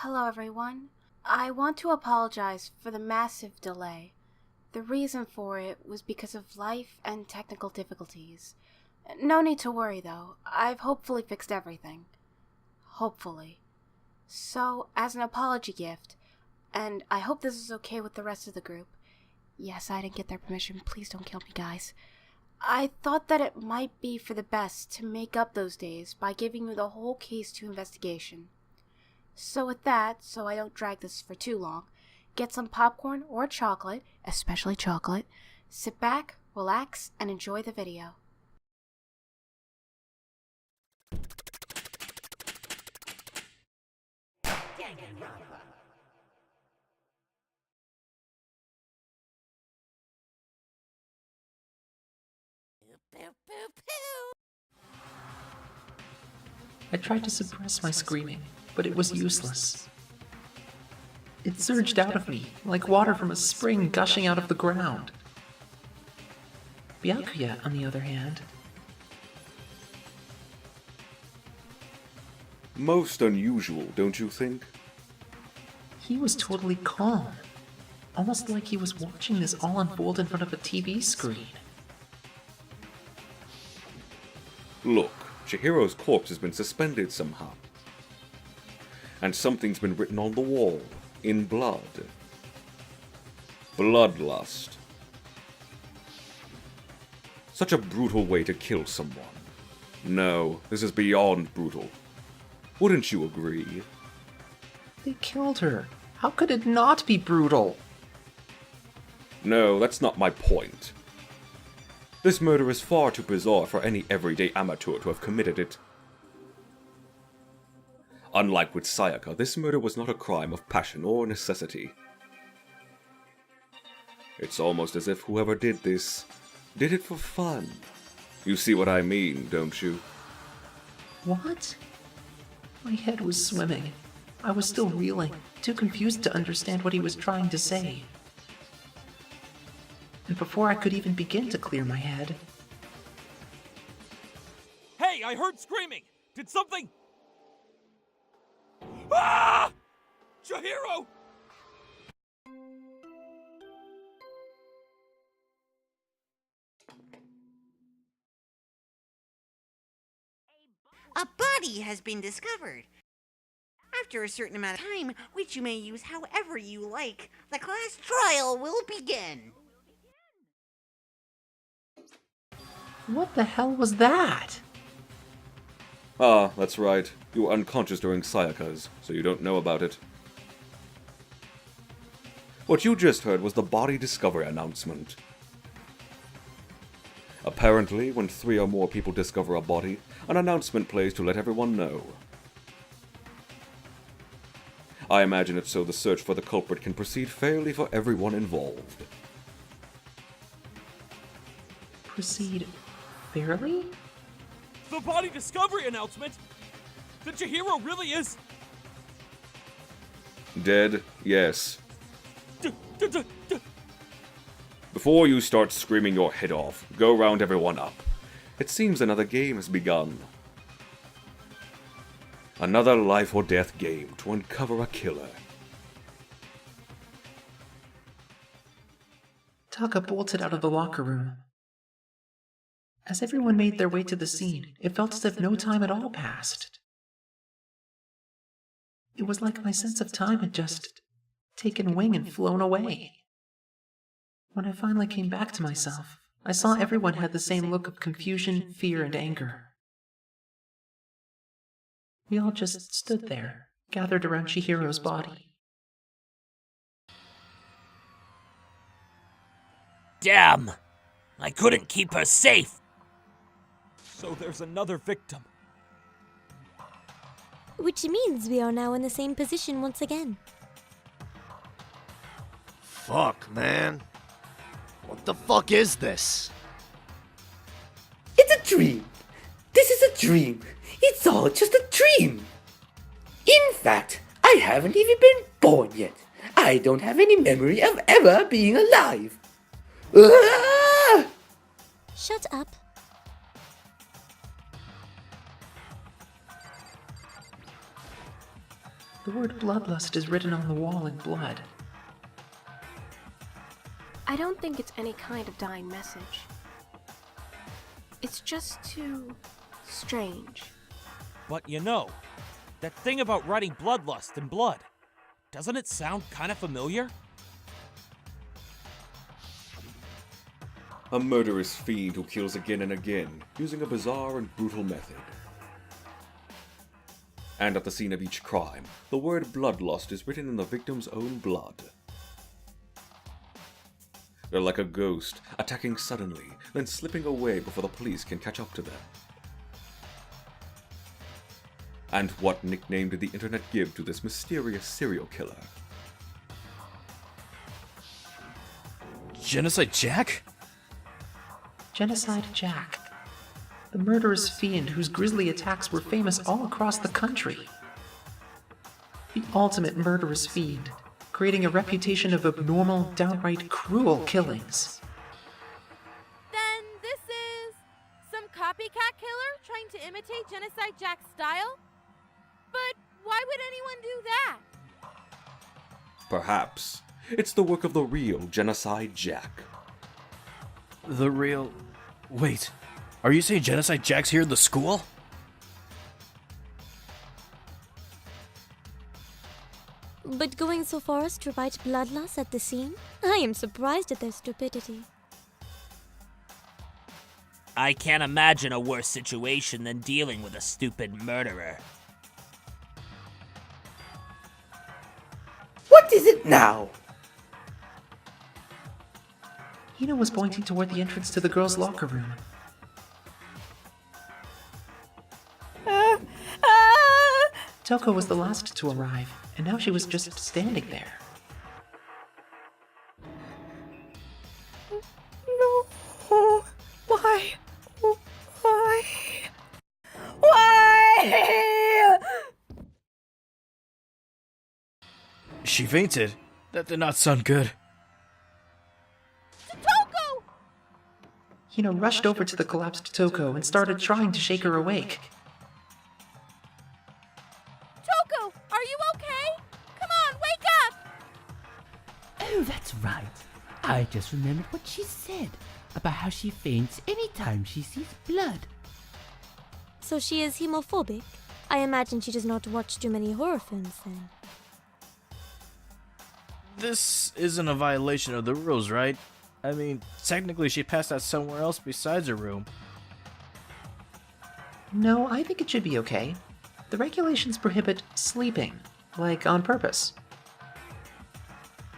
Hello everyone. I want to apologize for the massive delay. The reason for it was because of life and technical difficulties. No need to worry though, I've hopefully fixed everything. Hopefully. So, as an apology gift, and I hope this is okay with the rest of the group. Yes, I didn't get their permission, please don't kill me guys. I thought that it might be for the best to make up those days by giving you the whole case to investigation. So with that, so I don't drag this for too long, get some popcorn or chocolate, especially chocolate, sit back, relax, and enjoy the video. I tried to suppress my screaming, but it was useless. It surged out of me, like water from a spring gushing out of the ground. Byakuya, on the other hand... Most unusual, don't you think? He was totally calm. Almost like he was watching this all unfold in front of a TV screen. Look, Chihiro's corpse has been suspended somehow. And something's been written on the wall, in blood. Bloodlust. Such a brutal way to kill someone. No, this is beyond brutal. Wouldn't you agree? They killed her. How could it not be brutal? No, that's not my point. This murder is far too bizarre for any everyday amateur to have committed it. Unlike with Sayaka, this murder was not a crime of passion or necessity. It's almost as if whoever did this, did it for fun. You see what I mean, don't you? What? My head was swimming. I was still reeling, too confused to understand what he was trying to say. And before I could even begin to clear my head... Hey, I heard screaming! Did something... Ah! Chihiro! A body has been discovered. After a certain amount of time, which you may use however you like, the class trial will begin. What the hell was that? Ah, that's right. You were unconscious during Sayaka's, so you don't know about it. What you just heard was the body discovery announcement. Apparently, when 3 or more people discover a body, an announcement plays to let everyone know. I imagine it's so the search for the culprit can proceed fairly for everyone involved. Proceed fairly? The body discovery announcement? The Chihiro really is... Dead? Yes. Before you start screaming your head off, go round everyone up. It seems another game has begun. Another life or death game to uncover a killer. Taka bolted out of the locker room. As everyone made their way to the scene, it felt as if no time at all passed. It was like my sense of time had just taken wing and flown away. When I finally came back to myself, I saw everyone had the same look of confusion, fear, and anger. We all just stood there, gathered around Chihiro's body. Damn! I couldn't keep her safe! So there's another victim. Which means we are now in the same position once again. Fuck, man. What the fuck is this? It's a dream. This is a dream. It's all just a dream. In fact, I haven't even been born yet. I don't have any memory of ever being alive. Ah! Shut up. The word bloodlust is written on the wall in blood. I don't think it's any kind of dying message. It's just too strange. But you know, that thing about writing bloodlust in blood, doesn't it sound kind of familiar? A murderous fiend who kills again and again, using a bizarre and brutal method. And at the scene of each crime, the word bloodlust is written in the victim's own blood. They're like a ghost, attacking suddenly, then slipping away before the police can catch up to them. And what nickname did the internet give to this mysterious serial killer? Genocide Jack? Genocide Jack. The murderous fiend whose grisly attacks were famous all across the country. The ultimate murderous fiend, creating a reputation of abnormal, downright cruel killings. Then this is some copycat killer trying to imitate Genocide Jack's style? But why would anyone do that? Perhaps it's the work of the real Genocide Jack. The real... Wait, are you saying Genocide Jack's here in the school? But going so far as to write bloodlust at the scene? I am surprised at their stupidity. I can't imagine a worse situation than dealing with a stupid murderer. What is it now? Hina was pointing toward the entrance to the girls' locker room. Touko was the last to arrive, and now she was just standing there. No. Why? Why? Why? She fainted. That did not sound good. Touko! Hina rushed over to the collapsed Touko and started trying to shake her awake. Touko, are you okay? Come on, wake up! Oh, that's right. I just remembered what she said about how she faints anytime she sees blood. So she is hemophobic? I imagine she does not watch too many horror films then. This isn't a violation of the rules, right? I mean, technically she passed out somewhere else besides her room. No, I think it should be okay. The regulations prohibit sleeping, like on purpose.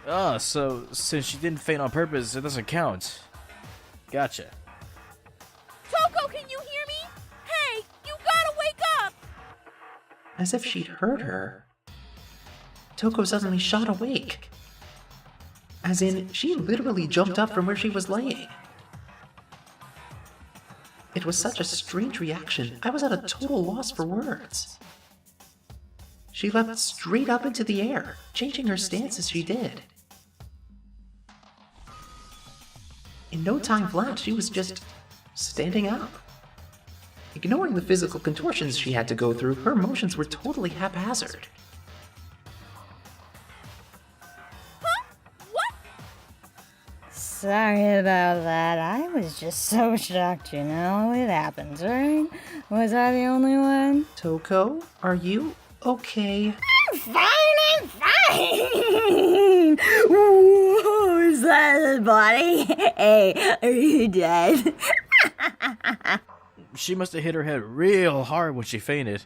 Ah, so since she didn't faint on purpose, it doesn't count. Gotcha. Touko, can you hear me? Hey, you gotta wake up! As if she'd heard her, Touko suddenly shot awake. As in, she literally jumped up from where she was laying. It was such a strange reaction, I was at a total loss for words. She leapt straight up into the air, changing her stance as she did. In no time flat, she was just standing up. Ignoring the physical contortions she had to go through, her motions were totally haphazard. Sorry about that. I was just so shocked, you know. It happens, right? Was I the only one? Touko, are you okay? I'm fine, Ooh, is that the body? Hey, are you dead? She must have hit her head real hard when she fainted.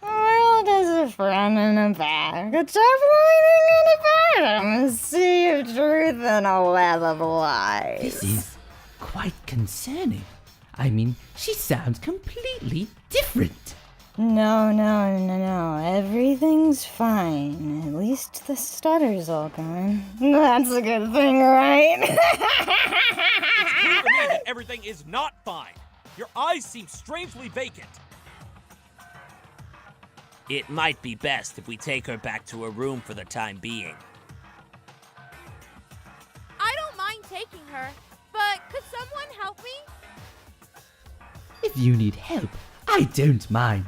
Well, there's a friend in the back. A tough lining in the bottom. A sea of truth and a web of lies. This is quite concerning. I mean, she sounds completely different. No. Everything's fine. At least the stutter's all gone. That's a good thing, right? It's clear to me that everything is not fine. Your eyes seem strangely vacant. It might be best if we take her back to her room for the time being. I don't mind taking her, but could someone help me? If you need help, I don't mind.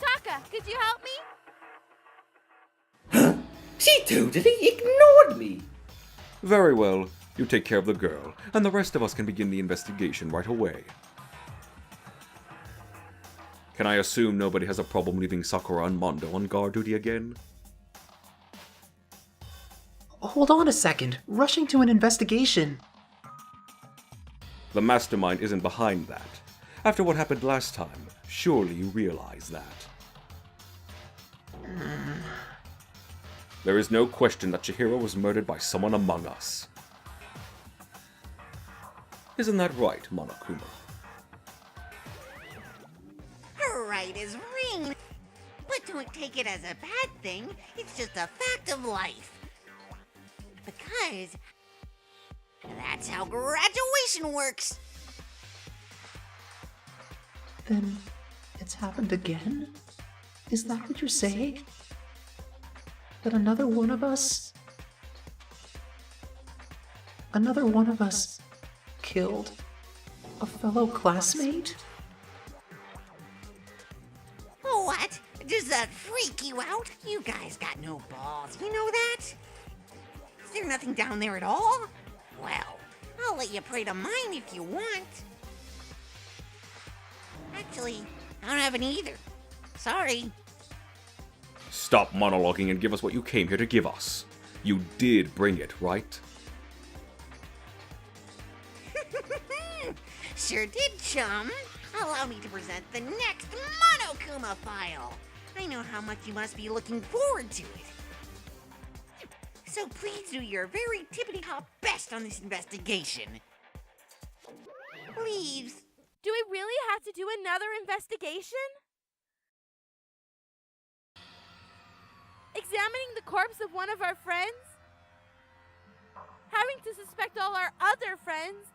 Taka, Could you help me? Huh? She totally ignored me! Very well. You take care of the girl, and the rest of us can begin the investigation right away. Can I assume nobody has a problem leaving Sakura and Mondo on guard duty again? Hold on a second. Rushing to an investigation. The mastermind isn't behind that. After what happened last time, surely you realize that. There is no question that Chihiro was murdered by someone among us. Isn't that right, Monokuma? Right is rain. But don't take it as a bad thing. It's just a fact of life. Because that's how graduation works. Then it's happened again? Is that what you're saying? That another one of us killed a fellow classmate? What? Does that freak you out? You guys got no balls, you know that? Is there nothing down there at all? Well, I'll let you pray to mine if you want. Actually, I don't have any either. Sorry. Stop monologuing and give us what you came here to give us. You did bring it, right? Sure did, chum. Allow me to present the next Monokuma file. I know how much you must be looking forward to it. So please do your very tippity-top best on this investigation. Please. Do we really have to do another investigation? Examining the corpse of one of our friends? Having to suspect all our other friends?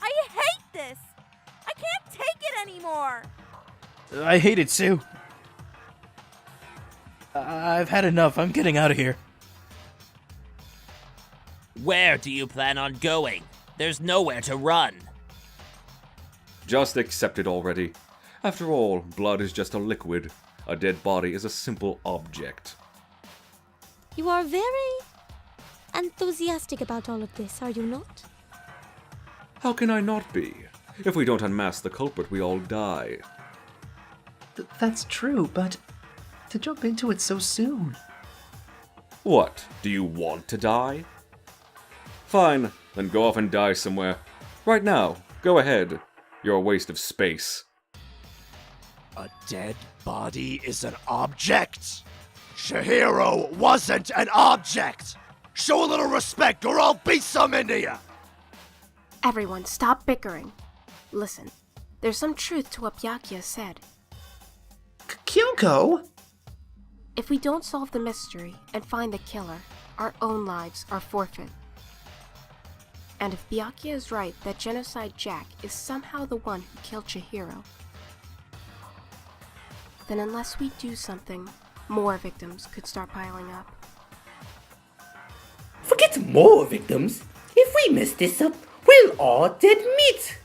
I hate this! I can't take it anymore! I hate it too. I've had enough. I'm getting out of here. Where do you plan on going? There's nowhere to run. Just accept it already. After all, blood is just a liquid. A dead body is a simple object. You are very enthusiastic about all of this, are you not? How can I not be? If we don't unmask the culprit, we all die. That's true, but to jump into it so soon. What? Do you want to die? Fine, then go off and die somewhere. Right now, go ahead. You're a waste of space. A dead body is an object? Chihiro wasn't an object! Show a little respect or I'll beat some into ya! Everyone, stop bickering. Listen, there's some truth to what Byakuya said. Kyoko? If we don't solve the mystery and find the killer, our own lives are forfeit. And if Byakuya is right that Genocide Jack is somehow the one who killed Chihiro, then unless we do something, more victims could start piling up. Forget more victims. If we mess this up, we'll all dead meat.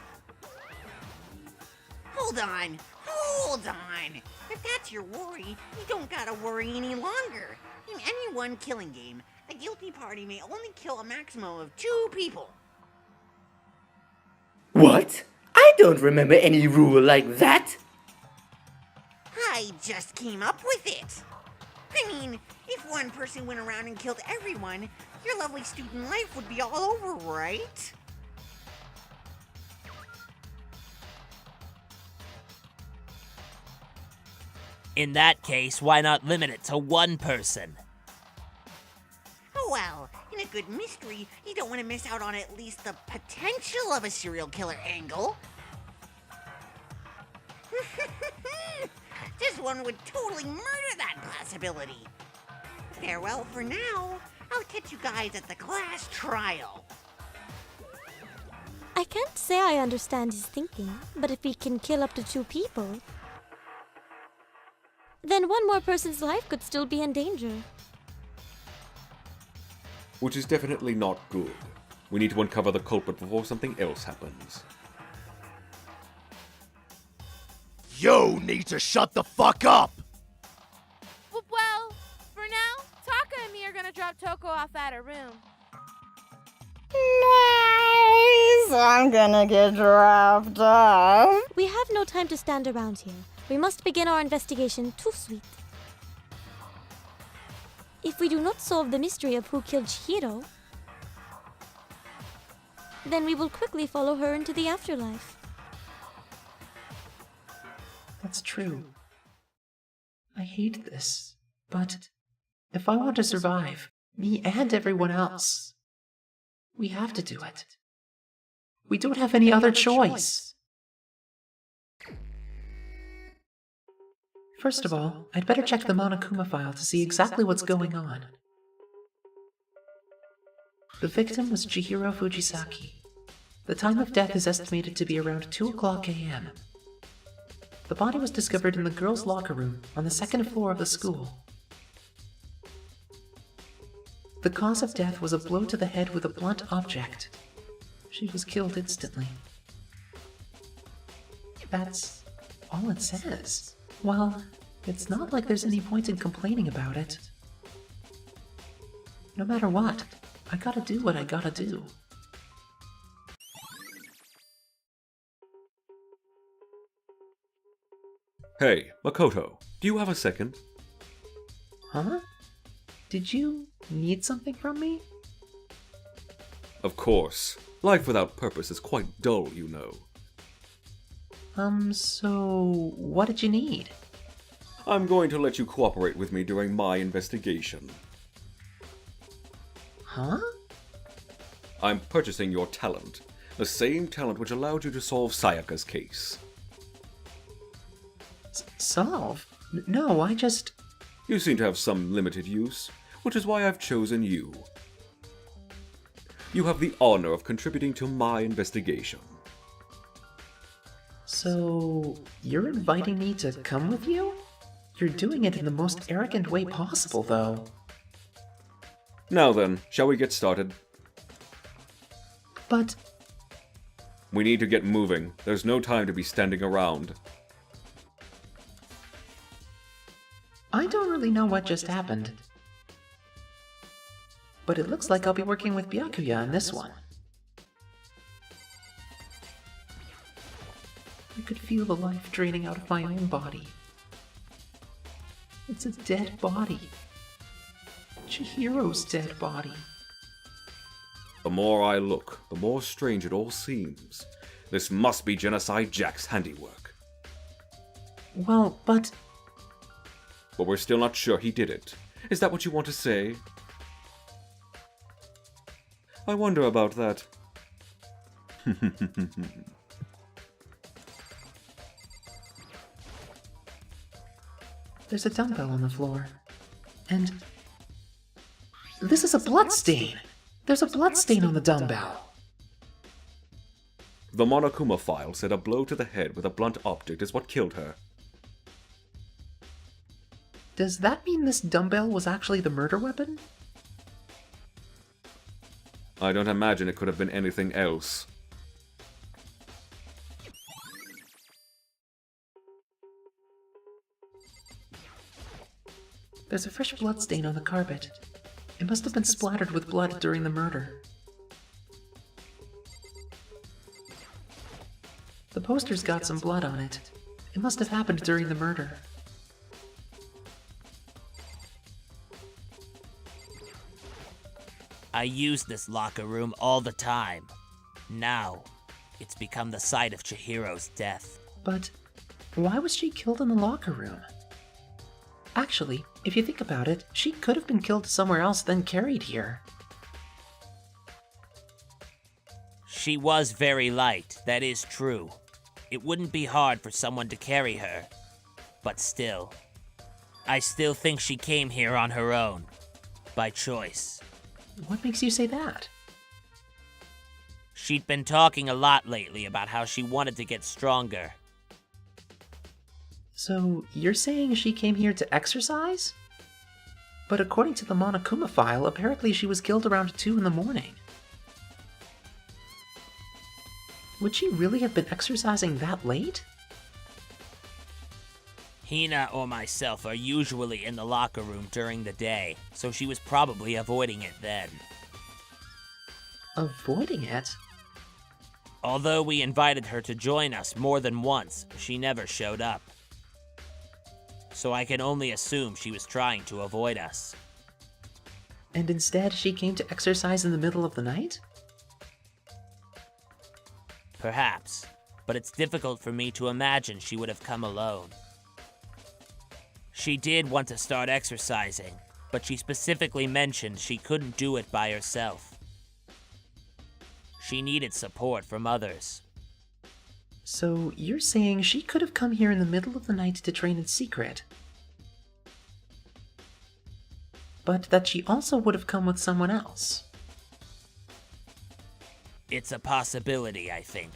Hold on. If that's your worry, you don't gotta worry any longer. In any one killing game, a guilty party may only kill a maximum of 2 people. What? I don't remember any rule like that. I just came up with it. I mean, if one person went around and killed everyone, your lovely student life would be all over, right? In that case, why not limit it to one person? Well, in a good mystery, you don't want to miss out on at least the potential of a serial killer angle. This one would totally murder that possibility. Farewell for now. I'll catch you guys at the class trial. I can't say I understand his thinking, but if we can kill up to 2 people, then one more person's life could still be in danger. Which is definitely not good. We need to uncover the culprit before something else happens. You need to shut the fuck up! Well, for now, Taka and me are gonna drop Touko off at her room. Nice! I'm gonna get dropped off. We have no time to stand around here. We must begin our investigation tout suite. If we do not solve the mystery of who killed Chihiro, then we will quickly follow her into the afterlife. That's true. I hate this, but if I want to survive, me and everyone else, we have to do it. We don't have any other choice. First of all, I'd better check the Monokuma file to see exactly what's going on. The victim was Chihiro Fujisaki. The time of death is estimated to be around 2 o'clock a.m. The body was discovered in the girls' locker room on the second floor of the school. The cause of death was a blow to the head with a blunt object. She was killed instantly. That's all it says. Well, it's not like there's any point in complaining about it. No matter what, I gotta do what I gotta do. Hey, Makoto, do you have a second? Huh? Did you need something from me? Of course. Life without purpose is quite dull, you know. So what did you need? I'm going to let you cooperate with me during my investigation. Huh? I'm purchasing your talent. The same talent which allowed you to solve Sayaka's case. Solve? No, I just... You seem to have some limited use, which is why I've chosen you. You have the honor of contributing to my investigation. So, you're inviting me to come with you? You're doing it in the most arrogant way possible, though. Now then, shall we get started? But... We need to get moving. There's no time to be standing around. I don't really know what just happened. But it looks like I'll be working with Byakuya in this one. I could feel the life draining out of my own body. It's a dead body. Chihiro's dead body. The more I look, the more strange it all seems. This must be Genocide Jack's handiwork. Well, but we're still not sure he did it. Is that what you want to say? I wonder about that. There's a dumbbell on the floor. And... this is a bloodstain! There's a bloodstain on the dumbbell! The Monokuma file said a blow to the head with a blunt object is what killed her. Does that mean this dumbbell was actually the murder weapon? I don't imagine it could have been anything else. There's a fresh bloodstain on the carpet. It must have been splattered with blood during the murder. The poster's got some blood on it. It must have happened during the murder. I use this locker room all the time. Now, it's become the site of Chihiro's death. But why was she killed in the locker room? Actually, if you think about it, she could have been killed somewhere else then carried here. She was very light, that is true. It wouldn't be hard for someone to carry her. But still, I still think she came here on her own. By choice. What makes you say that? She'd been talking a lot lately about how she wanted to get stronger. So, you're saying she came here to exercise? But according to the Monokuma file, apparently she was killed around 2 in the morning. Would she really have been exercising that late? Hina or myself are usually in the locker room during the day, so she was probably avoiding it then. Avoiding it? Although we invited her to join us more than once, she never showed up. So I can only assume she was trying to avoid us. And instead she came to exercise in the middle of the night? Perhaps, but it's difficult for me to imagine she would have come alone. She did want to start exercising, but she specifically mentioned she couldn't do it by herself. She needed support from others. So you're saying she could have come here in the middle of the night to train in secret? But that she also would have come with someone else? It's a possibility, I think.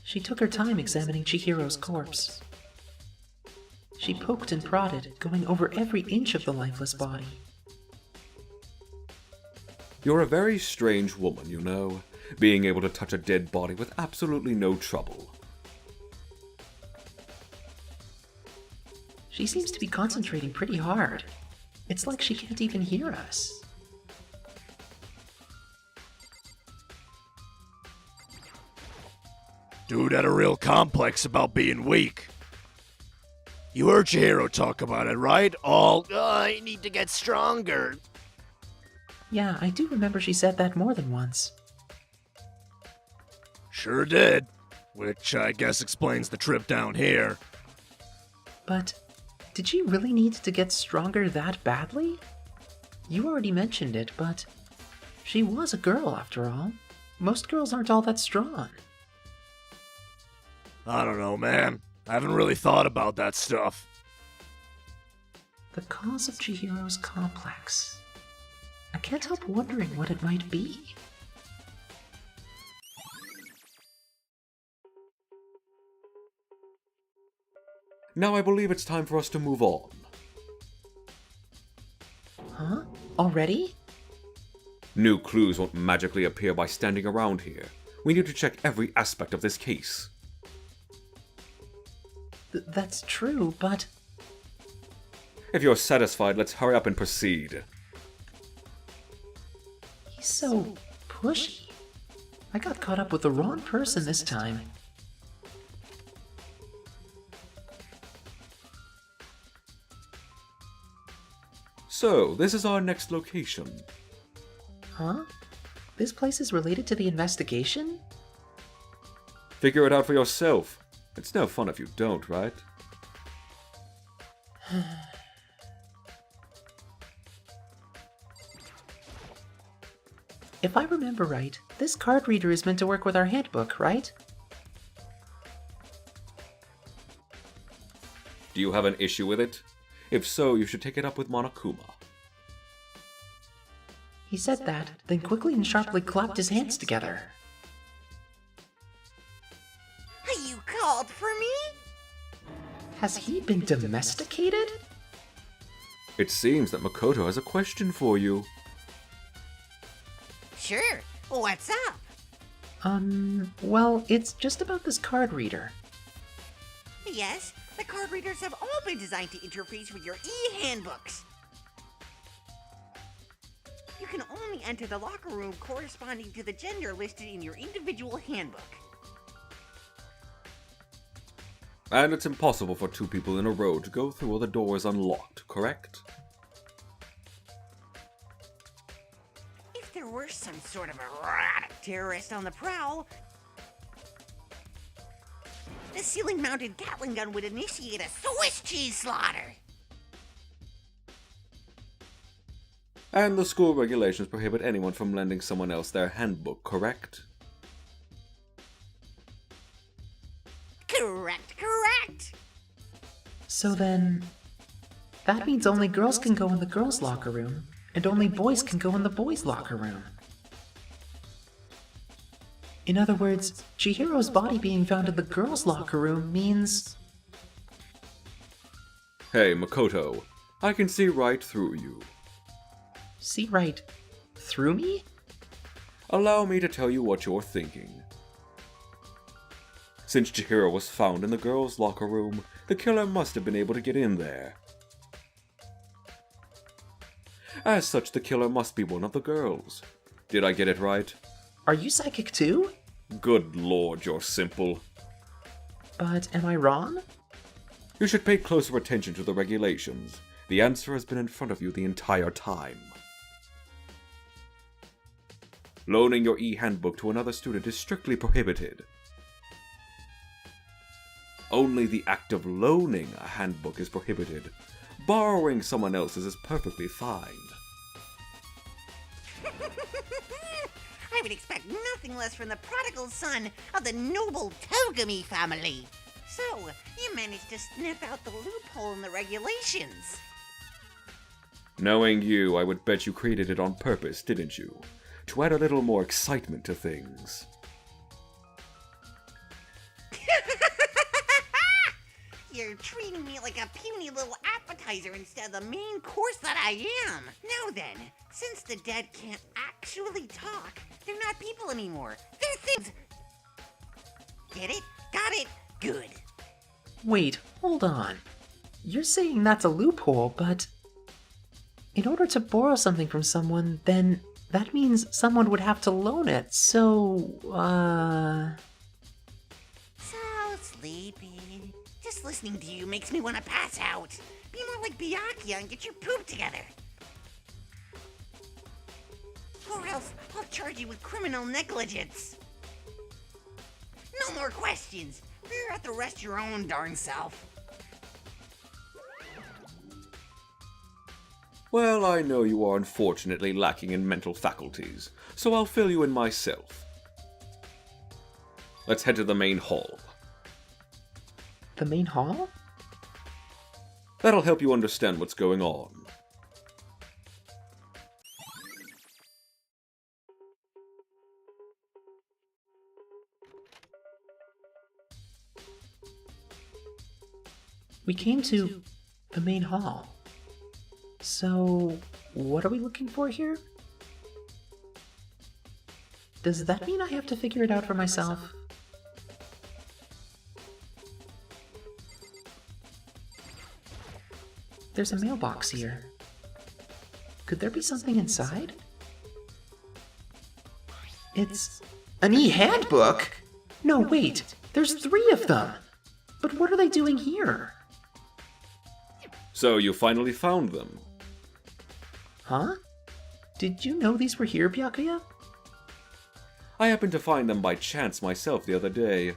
She took her time examining Chihiro's corpse. She poked and prodded, going over every inch of the lifeless body. You're a very strange woman, you know, being able to touch a dead body with absolutely no trouble. She seems to be concentrating pretty hard. It's like she can't even hear us. Dude had a real complex about being weak. You heard Chihiro talk about it, right? All, I need to get stronger. Yeah, I do remember she said that more than once. Sure did. Which I guess explains the trip down here. But did she really need to get stronger that badly? You already mentioned it, but she was a girl after all. Most girls aren't all that strong. I don't know, man. I haven't really thought about that stuff. The cause of Chihiro's complex. I can't help wondering what it might be. Now I believe it's time for us to move on. Huh? Already? New clues won't magically appear by standing around here. We need to check every aspect of this case. That's true, but... If you're satisfied, let's hurry up and proceed. He's so pushy. I got caught up with the wrong person this time. So, this is our next location. Huh? This place is related to the investigation? Figure it out for yourself. It's no fun if you don't, right? If I remember right, this card reader is meant to work with our handbook, right? Do you have an issue with it? If so, you should take it up with Monokuma. He said that, then quickly and sharply clapped his hands together. You called for me? Has he been domesticated? It seems that Makoto has a question for you. Sure. What's up? Well, it's just about this card reader. Yes, the card readers have all been designed to interface with your e-handbooks. You can only enter the locker room corresponding to the gender listed in your individual handbook. And it's impossible for two people in a row to go through while the door is unlocked, correct? If there were some sort of erratic terrorist on the prowl, the ceiling-mounted Gatling gun would initiate a Swiss cheese slaughter. And the school regulations prohibit anyone from lending someone else their handbook, correct? Correct. So then... that means only girls can go in the girls' locker room, and only boys can go in the boys' locker room. In other words, Chihiro's body being found in the girls' locker room means... Hey, Makoto, I can see right through you. see right through me? Allow me to tell you what you're thinking. Since Chihiro was found in the girls' locker room, the killer must have been able to get in there. As such, the killer must be one of the girls. Did I get it right? Are you psychic too? Good lord, you're simple. But am I wrong? You should pay closer attention to the regulations. The answer has been in front of you the entire time. Loaning your e-handbook to another student is strictly prohibited. Only the act of loaning a handbook is prohibited. Borrowing someone else's is perfectly fine. I would expect nothing less from the prodigal son of the noble Togami family. So, you managed to sniff out the loophole in the regulations. Knowing you, I would bet you created it on purpose, didn't you? To add a little more excitement to things. You're treating me like a puny little appetizer instead of the main course that I am. Now then, since the dead can't actually talk, they're not people anymore. They're things. Get it? Got it? Good. Wait, hold on. You're saying that's a loophole, but in order to borrow something from someone, then that means someone would have to loan it, so, So sleepy. Just listening to you makes me want to pass out. Be more like Byakuya and get your poop together. Or else I'll charge you with criminal negligence. No more questions. Figure out the rest your own darn self. Well, I know you are unfortunately lacking in mental faculties, so I'll fill you in myself. Let's head to the main hall. the main hall? That'll help you understand what's going on. We came to the main hall. So, what are we looking for here? Does that mean I have to figure it out for myself? There's a mailbox here. Could there be something inside? It's an e-handbook? No, wait. There's 3 of them. But what are they doing here? So you finally found them. Huh? Did you know these were here, Byakuya? I happened to find them by chance myself the other day.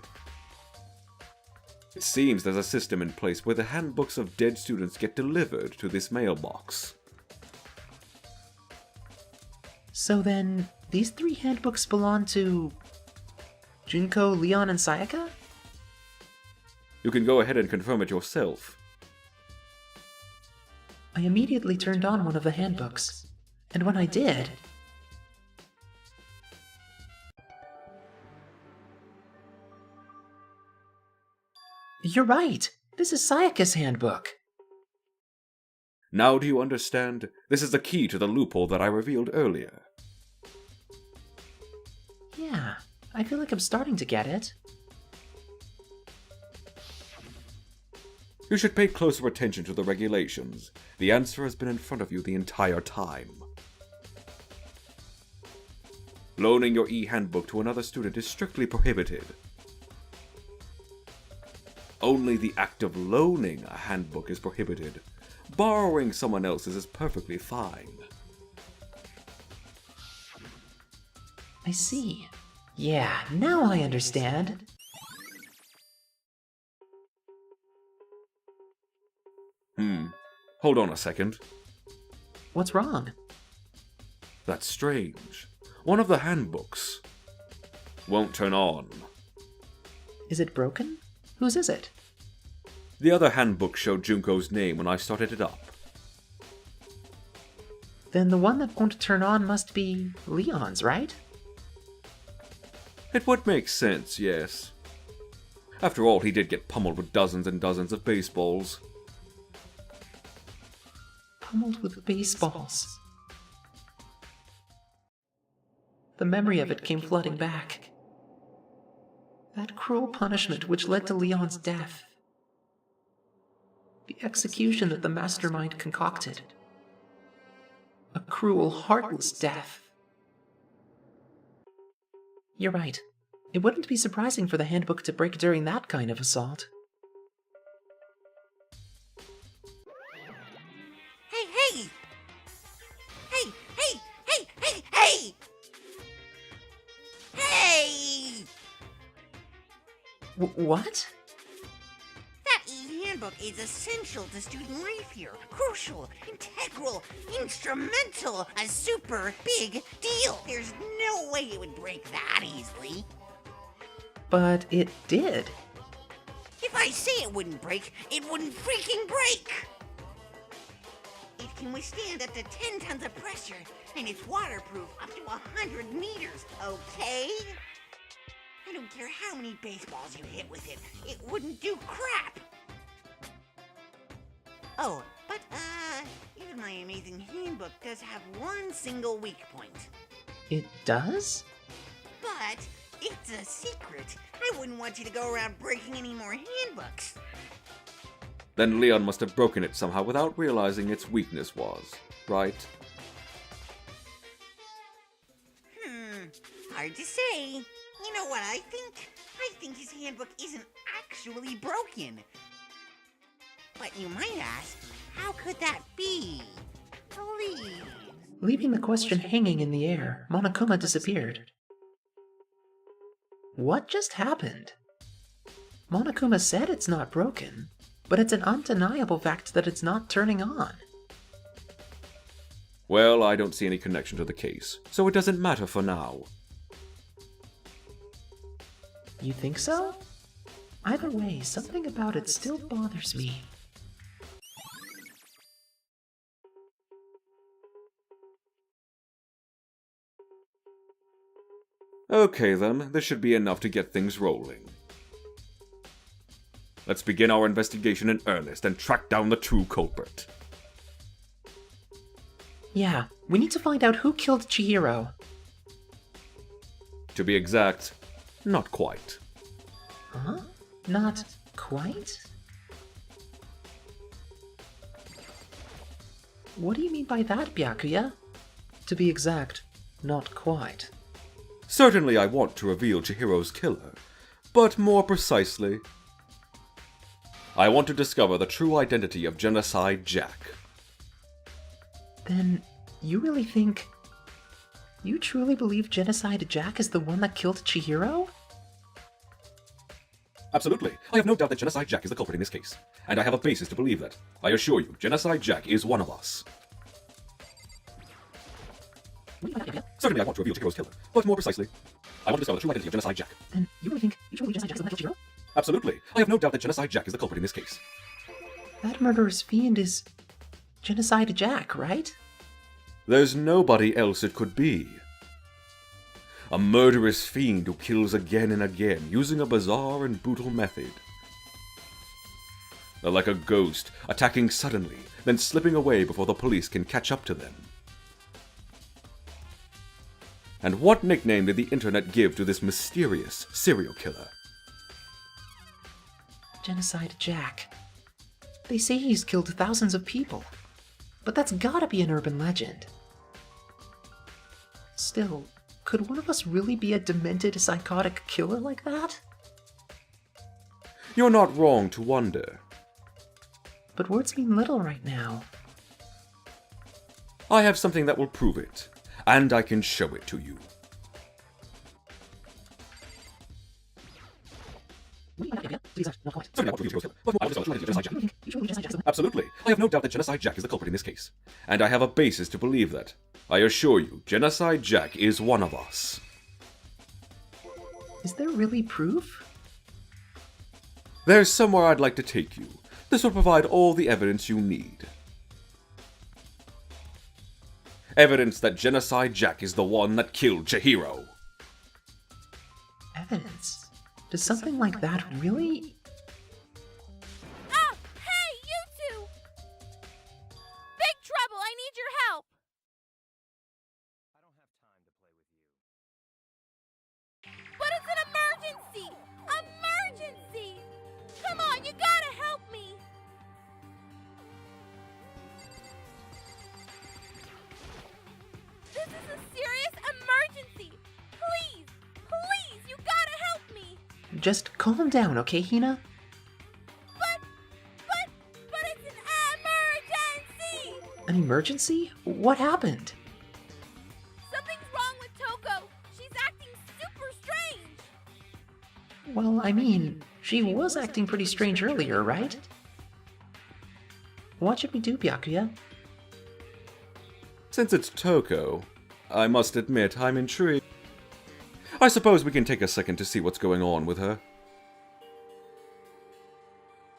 It seems there's a system in place where the handbooks of dead students get delivered to this mailbox. So then, these 3 handbooks belong to Junko, Leon, and Sayaka? You can go ahead and confirm it yourself. I immediately turned on one of the handbooks, and when I did... You're right! This is Sayaka's handbook! Now do you understand? This is the key to the loophole that I revealed earlier. Yeah, I feel like I'm starting to get it. You should pay closer attention to the regulations. The answer has been in front of you the entire time. Loaning your e-handbook to another student is strictly prohibited. Only the act of loaning a handbook is prohibited. Borrowing someone else's is perfectly fine. I see. Yeah, now I understand. Hold on a second. What's wrong? That's strange. One of the handbooks won't turn on. Is it broken? Whose is it? The other handbook showed Junko's name when I started it up. Then the one that won't turn on must be Leon's, right? It would make sense, yes. After all, he did get pummeled with dozens and dozens of baseballs. Pummeled with baseballs. the memory of it came flooding back. That cruel punishment which led to Leon's death. The execution that the mastermind concocted. A cruel, heartless death. You're right. It wouldn't be surprising for the handbook to break during that kind of assault. Hey! Hey! Hey! Hey! Hey! Hey! Hey! What? That e-handbook is essential to student life here. Crucial, integral, instrumental, a super big deal. There's no way it would break that easily. But it did. If I say it wouldn't break, it wouldn't freaking break! It can withstand up to 10 tons of pressure, and it's waterproof up to 100 meters, okay? I don't care how many baseballs you hit with it, it wouldn't do crap! Oh, but, even my amazing handbook does have one single weak point. It does? But it's a secret. I wouldn't want you to go around breaking any more handbooks. Then Leon must have broken it somehow without realizing its weakness was, right? Hard to say. You know what I think? I think his handbook isn't actually broken. But you might ask, how could that be? Please. Leaving the question hanging in the air, Monokuma disappeared. What just happened? Monokuma said it's not broken, but it's an undeniable fact that it's not turning on. Well, I don't see any connection to the case, so it doesn't matter for now. You think so? Either way, something about it still bothers me. Okay then, this should be enough to get things rolling. Let's begin our investigation in earnest and track down the true culprit. Yeah, we need to find out who killed Chihiro. To be exact, not quite. Huh? Not quite? What do you mean by that, Byakuya? To be exact, not quite. Certainly I want to reveal Chihiro's killer, but more precisely, I want to discover the true identity of Genocide Jack. Then, you really think... You truly believe Genocide Jack is the one that killed Chihiro? Absolutely. I have no doubt that Genocide Jack is the culprit in this case, and I have a basis to believe that. I assure you, Genocide Jack is one of us. Certainly I want to reveal Chihiro's killer, but more precisely, I want to discover the true identity of Genocide Jack. Then you really think you truly believe Genocide Jack is the one that killed Chihiro? Absolutely. I have no doubt that Genocide Jack is the culprit in this case. That murderous fiend is... Genocide Jack, right? There's nobody else it could be. A murderous fiend who kills again and again, using a bizarre and brutal method. They're like a ghost, attacking suddenly, then slipping away before the police can catch up to them. And what nickname did the internet give to this mysterious serial killer? Genocide Jack. They say he's killed thousands of people, but that's gotta be an urban legend. Still, could one of us really be a demented, psychotic killer like that? You're not wrong to wonder. But words mean little right now. I have something that will prove it, and I can show it to you. Absolutely. I have no doubt that Genocide Jack is the culprit in this case, and I have a basis to believe that. I assure you, Genocide Jack is one of us. Is there really proof? There's somewhere I'd like to take you. This will provide all the evidence you need. Evidence that Genocide Jack is the one that killed Chihiro. Evidence? Does something like that really... is a serious emergency! Please! Please! You gotta help me! Just calm down, okay, Hina? But it's an emergency! An emergency? What happened? Something's wrong with Touko! She's acting super strange! Well, I mean, she was acting pretty strange earlier, right? What should we do, Byakuya? Since it's Touko, I must admit I'm intrigued. I suppose we can take a second to see what's going on with her.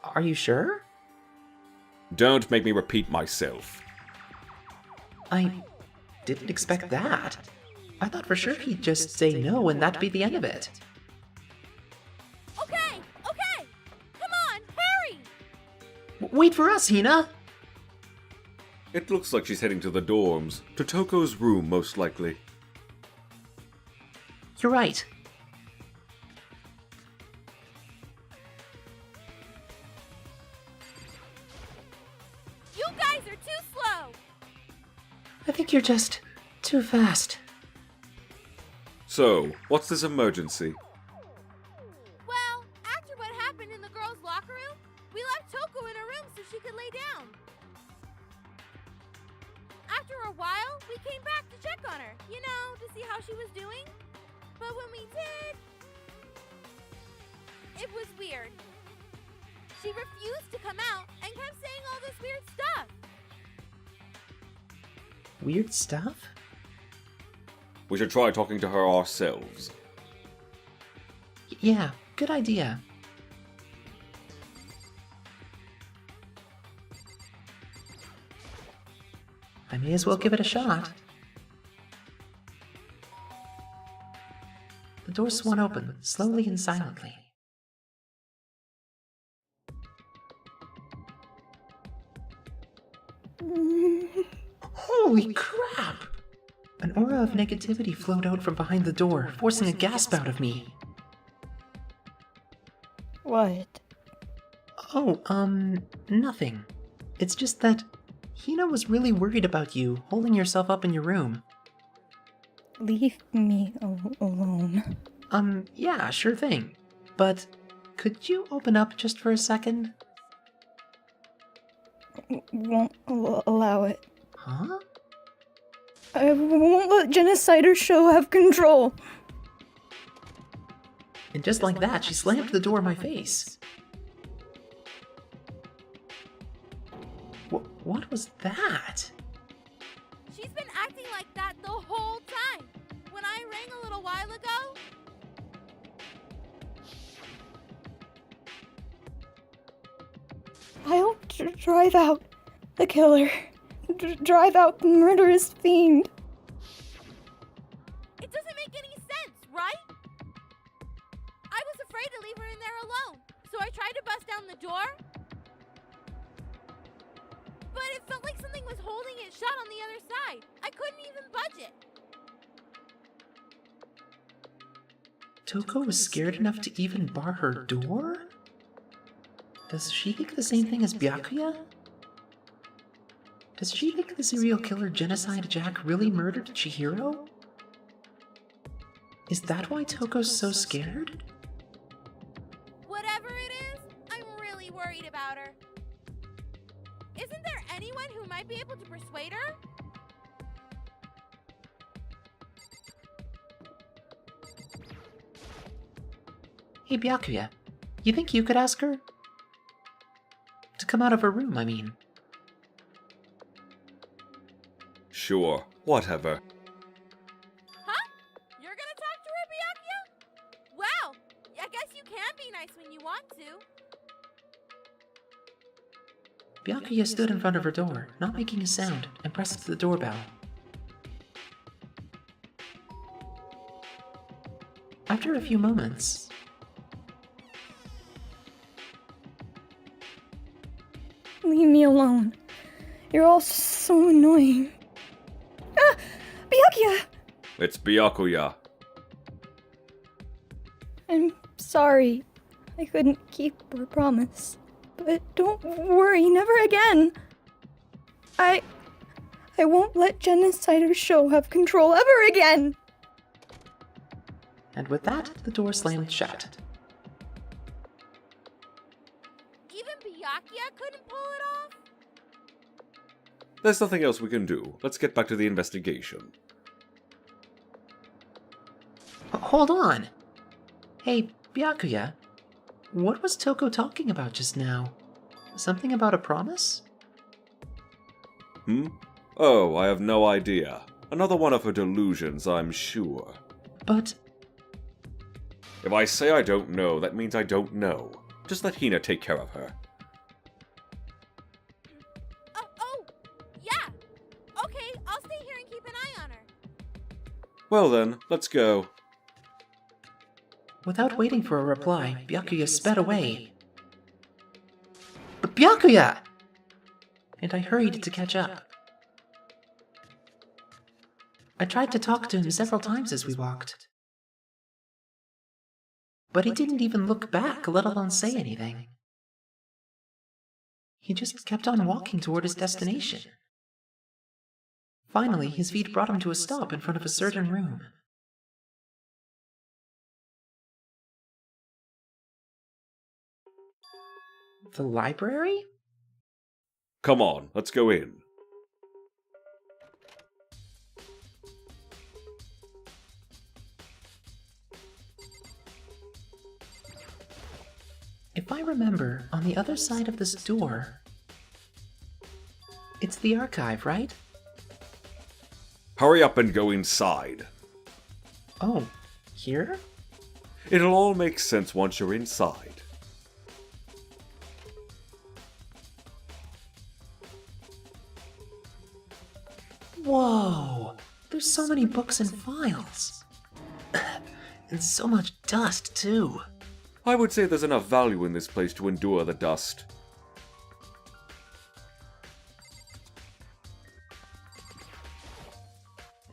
Are you sure? Don't make me repeat myself. I didn't expect that. I thought for sure he'd just say no and that'd be the end of it. Okay! Come on, hurry! Wait for us, Hina! It looks like she's heading to the dorms. To Touko's room, most likely. You're right. You guys are too slow! I think you're just too fast. So, what's this emergency? Well, after what happened in the girls' locker room, we left Touko in her room so she could lay down. After a while, we came back to check on her, to see how she was doing. But when we did, it was weird. She refused to come out and kept saying all this weird stuff. Weird stuff? We should try talking to her ourselves. Yeah, good idea. I may as well give it a shot. The door swung open, slowly and silently. Holy crap! An aura of negativity flowed out from behind the door, forcing a gasp out of me. What? Oh, nothing. It's just that Hina was really worried about you, holding yourself up in your room. Leave me alone. Yeah, sure thing. But could you open up just for a second? Won't allow it. Huh? I won't let Genocide Show have control. And just like that, she slammed the door in my face. What was that? She's been acting like that the whole time. When I rang a little while ago, I'll drive out the killer. Drive out the murderous fiend. it doesn't make any sense, right? I was afraid to leave her in there alone, so I tried to bust down the door. But it felt like something was holding it shut on the other side. I couldn't even budge it. Touko was scared enough to even bar her door? Does she think the same thing as Byakuya? Does she think the serial killer Genocide Jack really murdered Chihiro? Is that why Touko's so scared? Whatever it is, I'm really worried about her. Isn't there anyone who might be able to persuade her? Hey Byakuya, you think you could ask her? To come out of her room, I mean. Sure, whatever. Huh? You're gonna talk to her, Byakuya? Wow, I guess you can be nice when you want to. Byakuya stood in front of her door, not making a sound, and pressed the doorbell. After a few moments, Leave me alone. You're all so annoying. Ah! Byakuya! It's Byakuya. I'm sorry. I couldn't keep our promise. But don't worry, never again. I I won't let Genocide Show have control ever again! And with that, the door slammed shut. Even Byakuya couldn't pull it off? There's nothing else we can do. Let's get back to the investigation. Hold on! Hey, Byakuya, what was Touko talking about just now? Something about a promise? Oh, I have no idea. Another one of her delusions, I'm sure. But... If I say I don't know, that means I don't know. Just let Hina take care of her. Oh, yeah! Okay, I'll stay here and keep an eye on her. Well then, let's go. Without waiting for a reply, Byakuya sped away. But Byakuya! And I hurried to catch up. I tried to talk to him several times as we walked. But he didn't even look back, let alone say anything. He just kept on walking toward his destination. Finally, his feet brought him to a stop in front of a certain room. The library? Come on, let's go in. If I remember, on the other side of this door... It's the archive, right? Hurry up and go inside. Oh, here? It'll all make sense once you're inside. Whoa! There's so many books and files. And so much dust, too. I would say there's enough value in this place to endure the dust.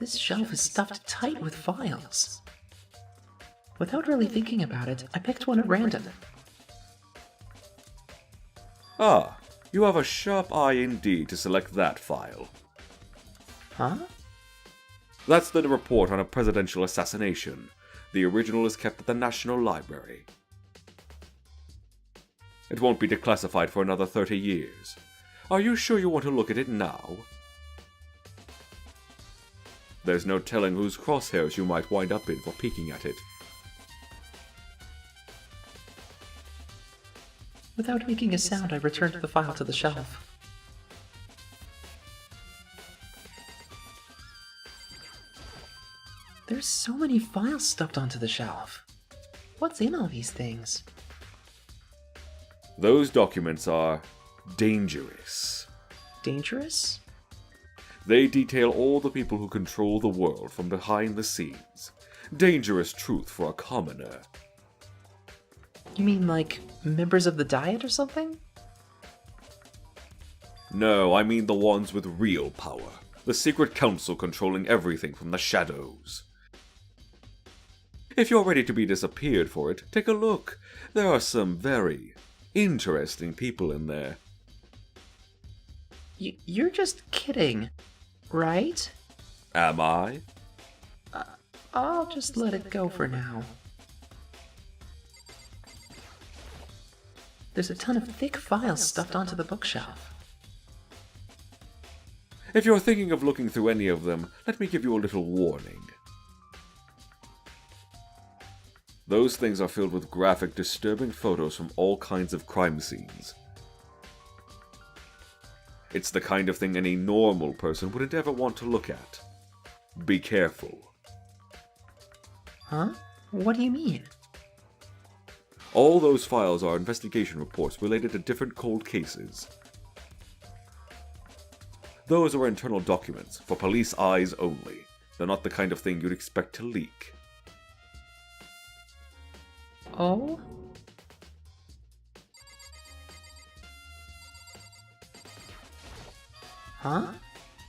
This shelf is stuffed tight with files. Without really thinking about it, I picked one at random. Ah, you have a sharp eye indeed to select that file. Huh? That's the report on a presidential assassination. The original is kept at the National Library. It won't be declassified for another 30 years. Are you sure you want to look at it now? There's no telling whose crosshairs you might wind up in for peeking at it. Without making a sound, I returned the file to the shelf. There's so many files stuffed onto the shelf. What's in all these things? Those documents are dangerous. Dangerous? They detail all the people who control the world from behind the scenes. Dangerous truth for a commoner. You mean like members of the Diet or something? No, I mean the ones with real power. The secret council controlling everything from the shadows. If you're ready to be disappeared for it, take a look. There are some very interesting people in there. You're just kidding, right? Am I? I'll just let it go for now. There's a ton of thick files stuffed onto the bookshelf. If you're thinking of looking through any of them, let me give you a little warning. Those things are filled with graphic, disturbing photos from all kinds of crime scenes. It's the kind of thing any normal person wouldn't ever want to look at. Be careful. Huh? What do you mean? All those files are investigation reports related to different cold cases. Those are internal documents, for police eyes only. They're not the kind of thing you'd expect to leak. Oh? Huh?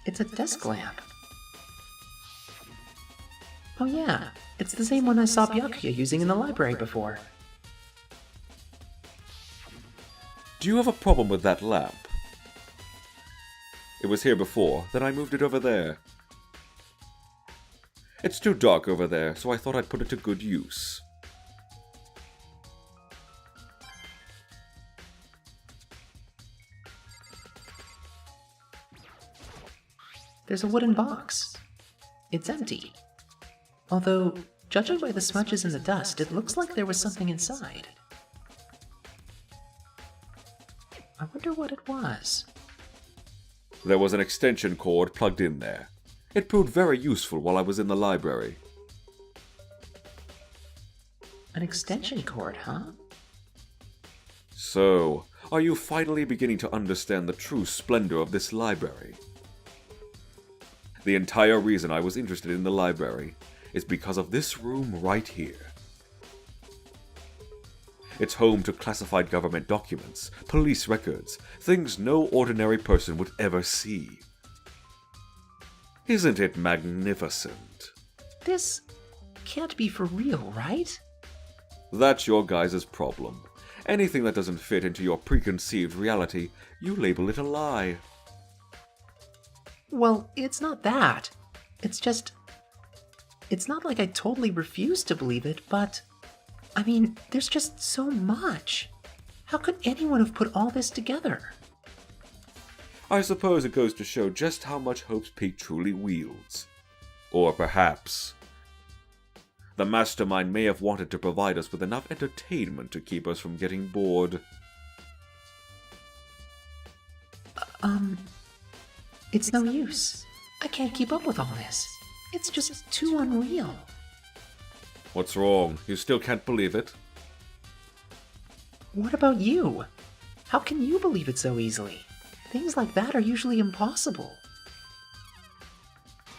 It's a desk lamp. Oh yeah, it's the same one I saw Byakuya using in the library before. Do you have a problem with that lamp? It was here before, then I moved it over there. It's too dark over there, so I thought I'd put it to good use. There's a wooden box. It's empty. Although, judging by the smudges in the dust, it looks like there was something inside. I wonder what it was. There was an extension cord plugged in there. It proved very useful while I was in the library. An extension cord, huh? So, are you finally beginning to understand the true splendor of this library? The entire reason I was interested in the library is because of this room right here. It's home to classified government documents, police records, things no ordinary person would ever see. Isn't it magnificent? This can't be for real, right? That's your guys' problem. Anything that doesn't fit into your preconceived reality, you label it a lie. Well, it's not that. It's just... It's not like I totally refuse to believe it, but... I mean, there's just so much. How could anyone have put all this together? I suppose it goes to show just how much Hope's Peak truly wields. Or perhaps... the mastermind may have wanted to provide us with enough entertainment to keep us from getting bored. It's no use. I can't keep up with all this. It's just too unreal. What's wrong? You still can't believe it? What about you? How can you believe it so easily? Things like that are usually impossible.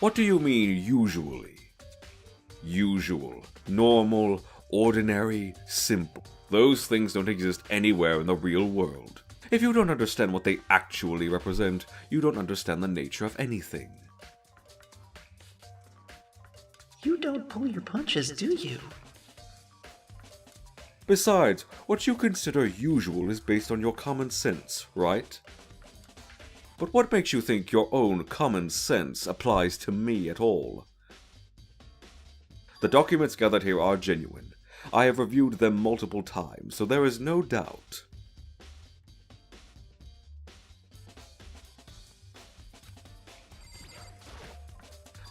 What do you mean, usually? Usual, normal, ordinary, simple. Those things don't exist anywhere in the real world. If you don't understand what they actually represent, you don't understand the nature of anything. You don't pull your punches, do you? Besides, what you consider usual is based on your common sense, right? But what makes you think your own common sense applies to me at all? The documents gathered here are genuine. I have reviewed them multiple times, so there is no doubt.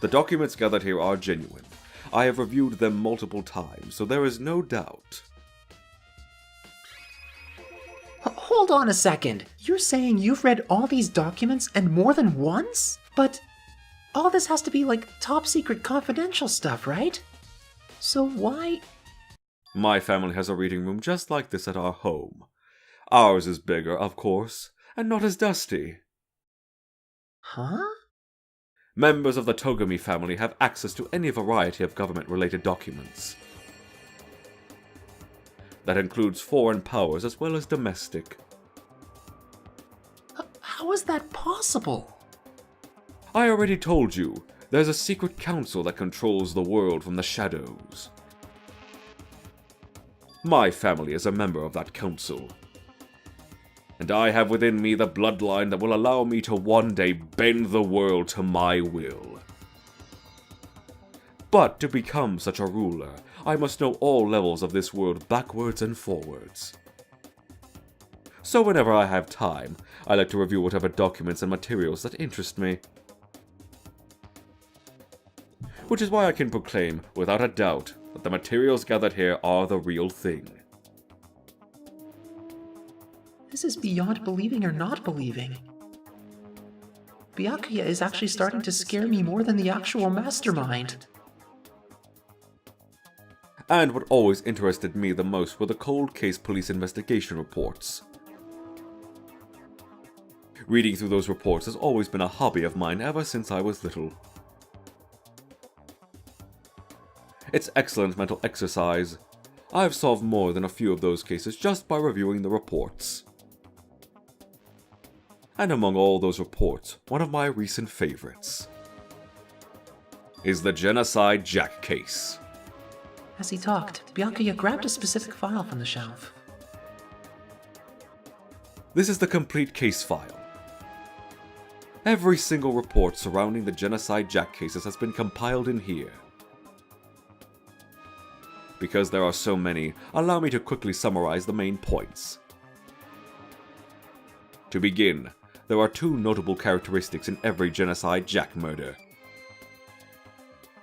The documents gathered here are genuine. I have reviewed them multiple times, so there is no doubt. Hold on a second. You're saying you've read all these documents and more than once? But all this has to be like top secret confidential stuff, right? So why... My family has a reading room just like this at our home. Ours is bigger, of course, and not as dusty. Huh? Members of the Togami family have access to any variety of government-related documents. That includes foreign powers as well as domestic. How is that possible? I already told you, there's a secret council that controls the world from the shadows. My family is a member of that council. And I have within me the bloodline that will allow me to one day bend the world to my will. But to become such a ruler, I must know all levels of this world backwards and forwards. So whenever I have time, I like to review whatever documents and materials that interest me. Which is why I can proclaim, without a doubt, that the materials gathered here are the real thing. This is beyond believing or not believing. Byakuya is actually starting to scare me more than the actual mastermind. And what always interested me the most were the cold case police investigation reports. Reading through those reports has always been a hobby of mine ever since I was little. It's excellent mental exercise. I've solved more than a few of those cases just by reviewing the reports. And among all those reports, one of my recent favorites is the Genocide Jack case. As he talked, Byakuya grabbed a specific file from the shelf. This is the complete case file. Every single report surrounding the Genocide Jack cases has been compiled in here. Because there are so many, allow me to quickly summarize the main points. To begin, there are two notable characteristics in every Genocide Jack murder.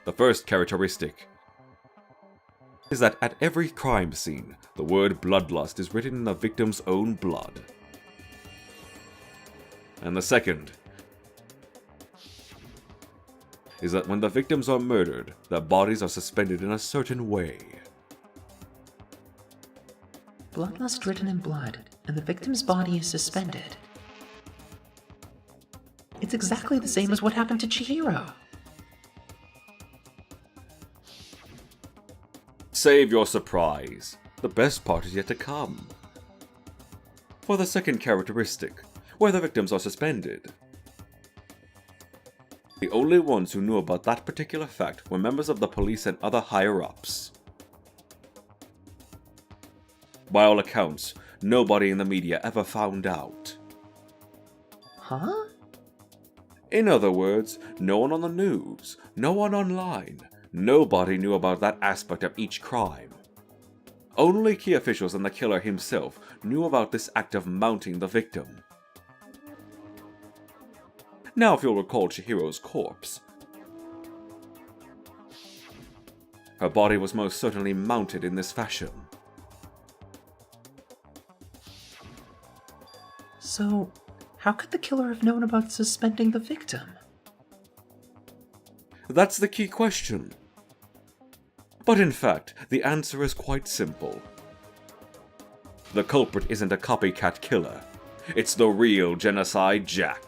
The first characteristic is that at every crime scene, the word bloodlust is written in the victim's own blood. And the second is that when the victims are murdered, their bodies are suspended in a certain way. Bloodlust written in blood, and the victim's body is suspended. It's exactly the same as what happened to Chihiro. Save your surprise. The best part is yet to come. For the second characteristic, where the victims are suspended. The only ones who knew about that particular fact were members of the police and other higher-ups. By all accounts, nobody in the media ever found out. Huh? In other words, no one on the news, no one online, nobody knew about that aspect of each crime. Only key officials and the killer himself knew about this act of mounting the victim. Now, if you'll recall Chihiro's corpse, her body was most certainly mounted in this fashion. So, how could the killer have known about suspending the victim? That's the key question. But in fact, the answer is quite simple. The culprit isn't a copycat killer. It's the real Genocide Jack.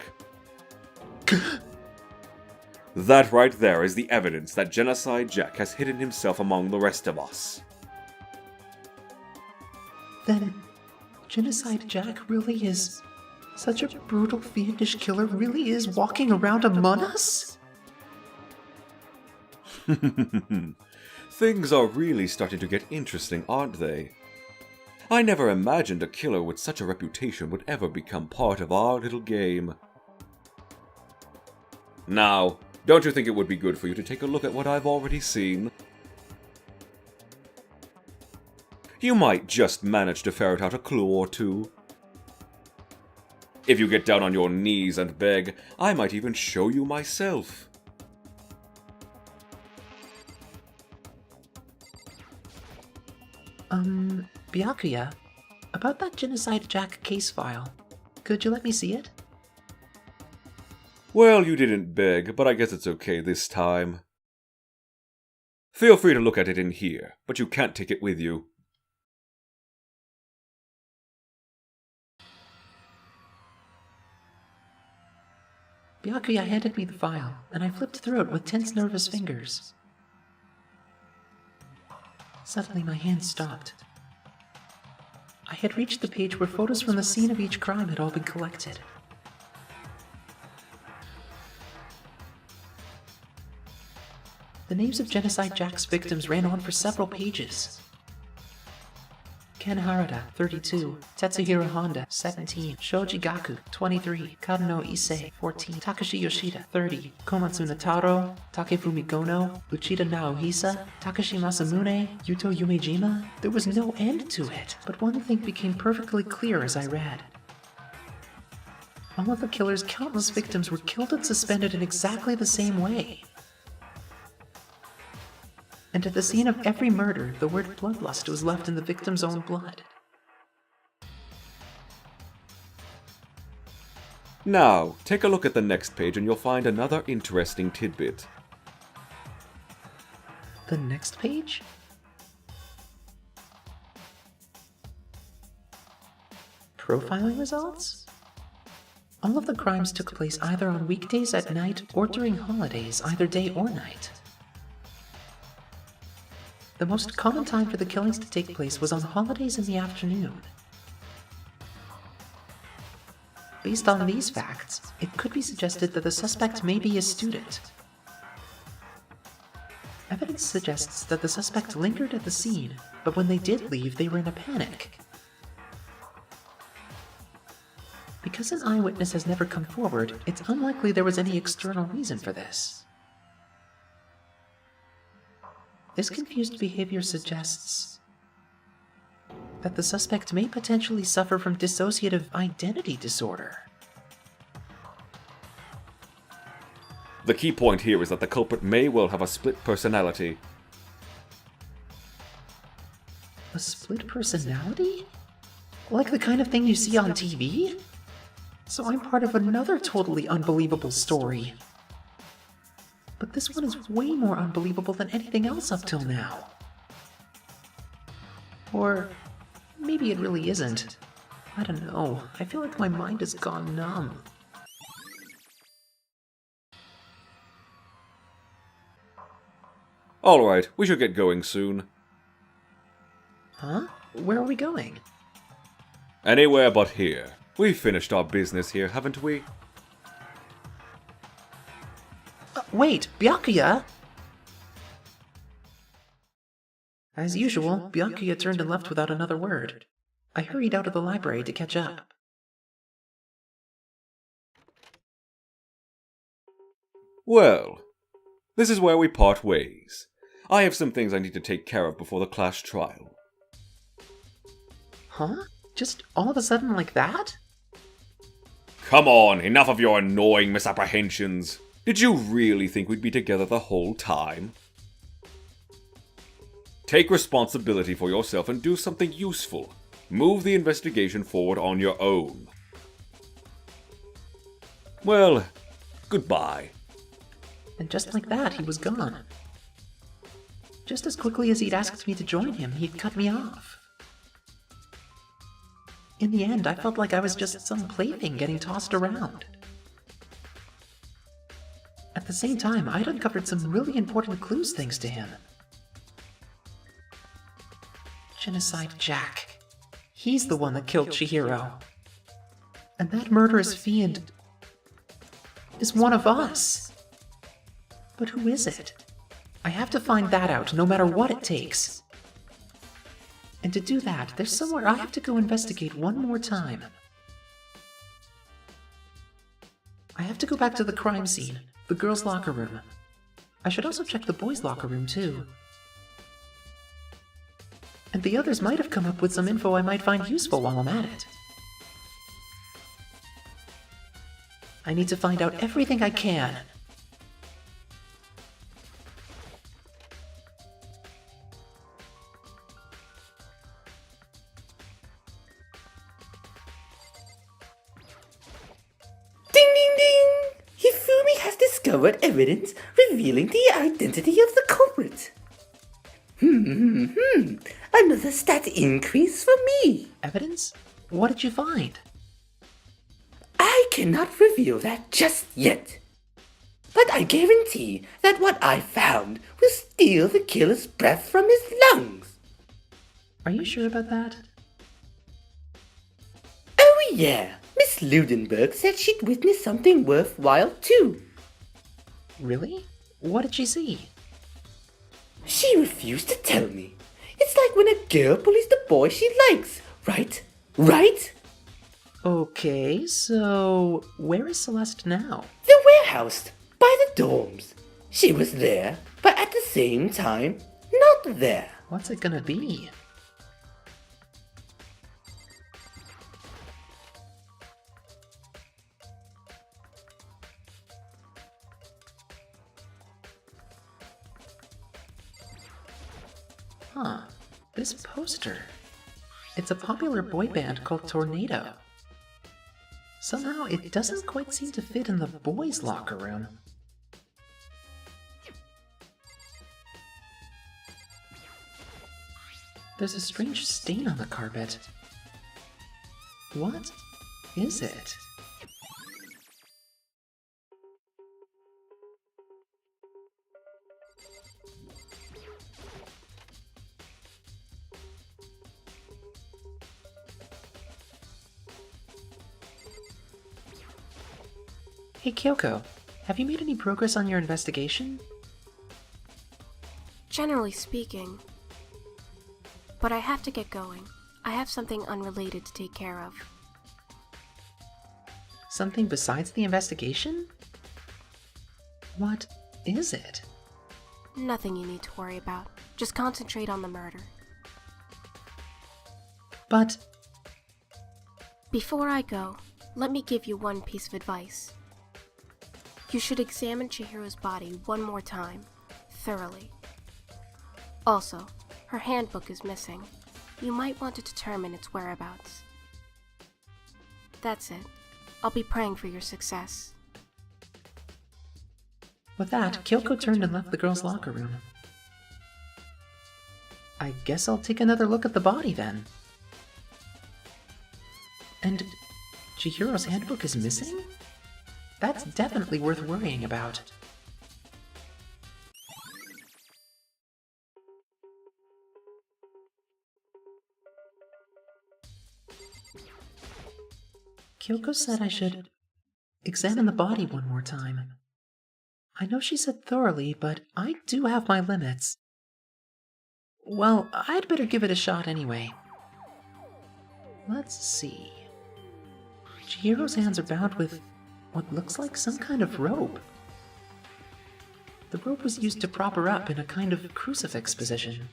That right there is the evidence that Genocide Jack has hidden himself among the rest of us. Then, Genocide Jack really is... such a brutal, fiendish killer really is walking around among us? Things are really starting to get interesting, aren't they? I never imagined a killer with such a reputation would ever become part of our little game. Now, don't you think it would be good for you to take a look at what I've already seen? You might just manage to ferret out a clue or two. If you get down on your knees and beg, I might even show you myself. Byakuya, about that Genocide Jack case file, could you let me see it? Well, you didn't beg, but I guess it's okay this time. Feel free to look at it in here, but you can't take it with you. Byakuya handed me the file, and I flipped through it with tense, nervous fingers. Suddenly, my hand stopped. I had reached the page where photos from the scene of each crime had all been collected. The names of Genocide Jack's victims ran on for several pages. Ken Harada, 32, Tetsuhiro Honda, 17, Shoji Gaku, 23, Karuno Issei, 14, Takashi Yoshida, 30, Komatsu Nataro, Takefumi Gono, Uchida Naohisa, Takashi Masamune, Yuto Yumejima. There was no end to it, but one thing became perfectly clear as I read. All of the killer's countless victims were killed and suspended in exactly the same way. And at the scene of every murder, the word bloodlust was left in the victim's own blood. Now, take a look at the next page and you'll find another interesting tidbit. The next page? Profiling results? All of the crimes took place either on weekdays at night or during holidays, either day or night. The most common time for the killings to take place was on holidays in the afternoon. Based on these facts, it could be suggested that the suspect may be a student. Evidence suggests that the suspect lingered at the scene, but when they did leave, they were in a panic. Because an eyewitness has never come forward, it's unlikely there was any external reason for this. This confused behavior suggests that the suspect may potentially suffer from dissociative identity disorder. The key point here is that the culprit may well have a split personality. A split personality? Like the kind of thing you see on TV? So I'm part of another totally unbelievable story. But this one is way more unbelievable than anything else up till now. Or maybe it really isn't. I don't know. I feel like my mind has gone numb. Alright, we should get going soon. Huh? Where are we going? Anywhere but here. We've finished our business here, haven't we? Wait, Byakuya! As usual, Byakuya turned and left without another word. I hurried out of the library to catch up. Well, this is where we part ways. I have some things I need to take care of before the class trial. Huh? Just all of a sudden like that? Come on, enough of your annoying misapprehensions. Did you really think we'd be together the whole time? Take responsibility for yourself and do something useful. Move the investigation forward on your own. Well, goodbye. And just like that, he was gone. Just as quickly as he'd asked me to join him, he'd cut me off. In the end, I felt like I was just some plaything getting tossed around. At the same time, I'd uncovered some really important clues thanks to him. Genocide Jack. He's the one that killed Chihiro. And that murderous fiend is one of us. But who is it? I have to find that out, no matter what it takes. And to do that, there's somewhere I have to go investigate one more time. I have to go back to the crime scene, the girls' locker room. I should also check the boys' locker room, too. And the others might have come up with some info I might find useful while I'm at it. I need to find out everything I can. Discovered evidence revealing the identity of the culprit. Another stat increase for me. Evidence? What did you find? I cannot reveal that just yet. But I guarantee that what I found will steal the killer's breath from his lungs. Are you sure about that? Oh yeah, Miss Ludenberg said she'd witnessed something worthwhile too. Really? What did she see? She refused to tell me. It's like when a girl bullies the boy she likes, right? Right? Okay, so where is Celeste now? The warehouse, by the dorms. She was there, but at the same time, not there. What's it gonna be? Huh, this poster. It's a popular boy band called Tornado. Somehow it doesn't quite seem to fit in the boys' locker room. There's a strange stain on the carpet. What is it? Hey Kyoko, have you made any progress on your investigation? Generally speaking. But I have to get going. I have something unrelated to take care of. Something besides the investigation? What is it? Nothing you need to worry about. Just concentrate on the murder. But... Before I go, let me give you one piece of advice. You should examine Chihiro's body one more time, thoroughly. Also, her handbook is missing. You might want to determine its whereabouts. That's it. I'll be praying for your success. With that, Kyoko turned and left the girls' locker room. I guess I'll take another look at the body then. And Chihiro's handbook is missing? That's definitely worth worrying about. Kyoko said I should examine the body one more time. I know she said thoroughly, but I do have my limits. Well, I'd better give it a shot anyway. Let's see. Chihiro's hands are bound with what looks like some kind of rope. The rope was used to prop her up in a kind of crucifix position.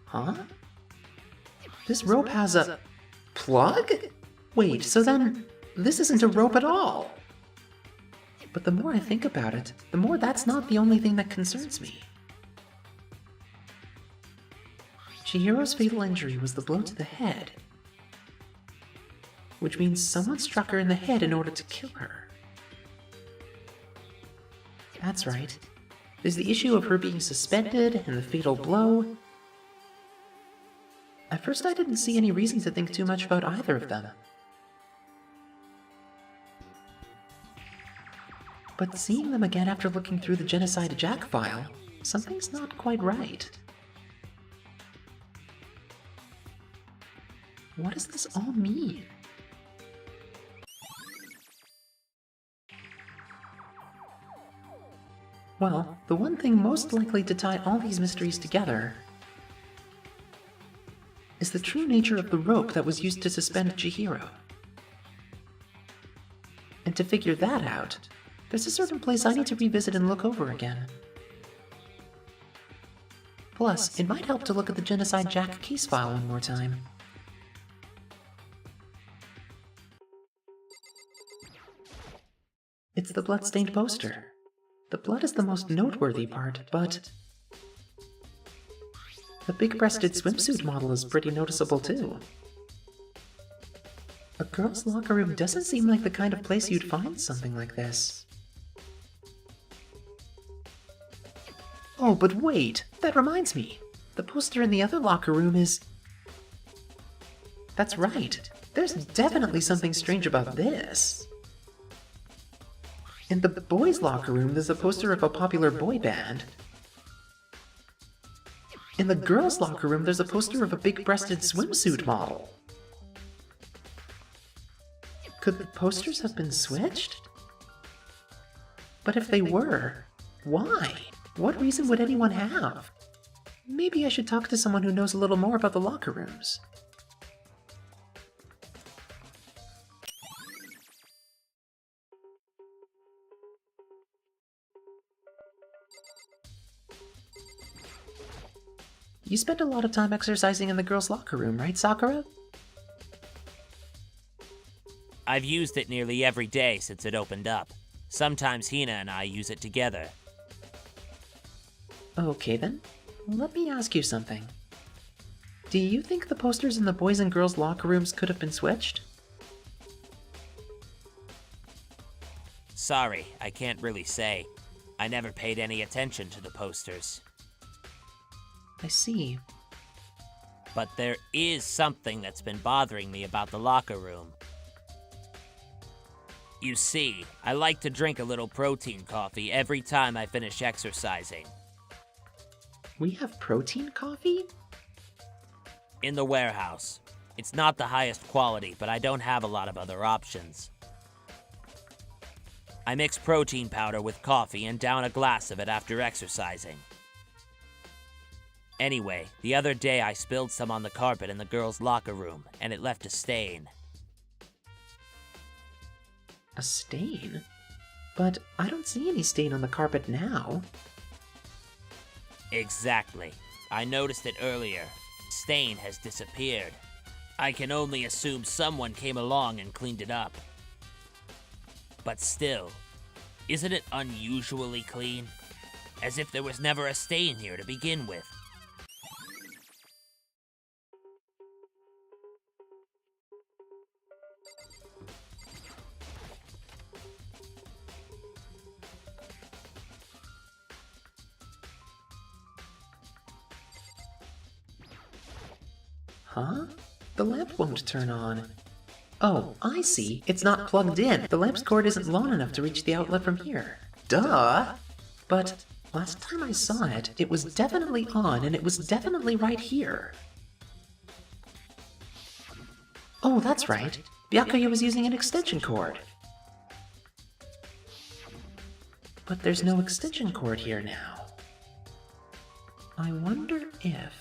Huh? This rope has a plug? Wait, so then this isn't a rope at all. But the more I think about it, the more that's not the only thing that concerns me. Chihiro's fatal injury was the blow to the head, which means someone struck her in the head in order to kill her. That's right. There's the issue of her being suspended and the fatal blow. At first I didn't see any reason to think too much about either of them. But seeing them again after looking through the Genocide Jack file, something's not quite right. What does this all mean? Well, the one thing most likely to tie all these mysteries together is the true nature of the rope that was used to suspend Chihiro. And to figure that out, there's a certain place I need to revisit and look over again. Plus, it might help to look at the Genocide Jack case file one more time. It's the blood-stained poster. The blood is the most noteworthy part, but the big-breasted swimsuit model is pretty noticeable too. A girl's locker room doesn't seem like the kind of place you'd find something like this. Oh, but wait! That reminds me! The poster in the other locker room is... That's right! There's definitely something strange about this! In the boys' locker room, there's a poster of a popular boy band. In the girls' locker room, there's a poster of a big-breasted swimsuit model. Could the posters have been switched? But if they were, why? What reason would anyone have? Maybe I should talk to someone who knows a little more about the locker rooms. You spend a lot of time exercising in the girls' locker room, right, Sakura? I've used it nearly every day since it opened up. Sometimes Hina and I use it together. Okay then, let me ask you something. Do you think the posters in the boys' and girls' locker rooms could have been switched? Sorry, I can't really say. I never paid any attention to the posters. I see. But there is something that's been bothering me about the locker room. You see, I like to drink a little protein coffee every time I finish exercising. We have protein coffee? In the warehouse. It's not the highest quality, but I don't have a lot of other options. I mix protein powder with coffee and down a glass of it after exercising. Anyway, the other day I spilled some on the carpet in the girls' locker room, and it left a stain. A stain? But I don't see any stain on the carpet now. Exactly. I noticed it earlier. Stain has disappeared. I can only assume someone came along and cleaned it up. But still, isn't it unusually clean? As if there was never a stain here to begin with. Huh? The lamp won't turn on. Oh, I see. It's not plugged in. The lamp's cord isn't long enough to reach the outlet from here. Duh! But last time I saw it, it was definitely on, and it was definitely right here. Oh, that's right. Byakuya was using an extension cord. But there's no extension cord here now. I wonder if...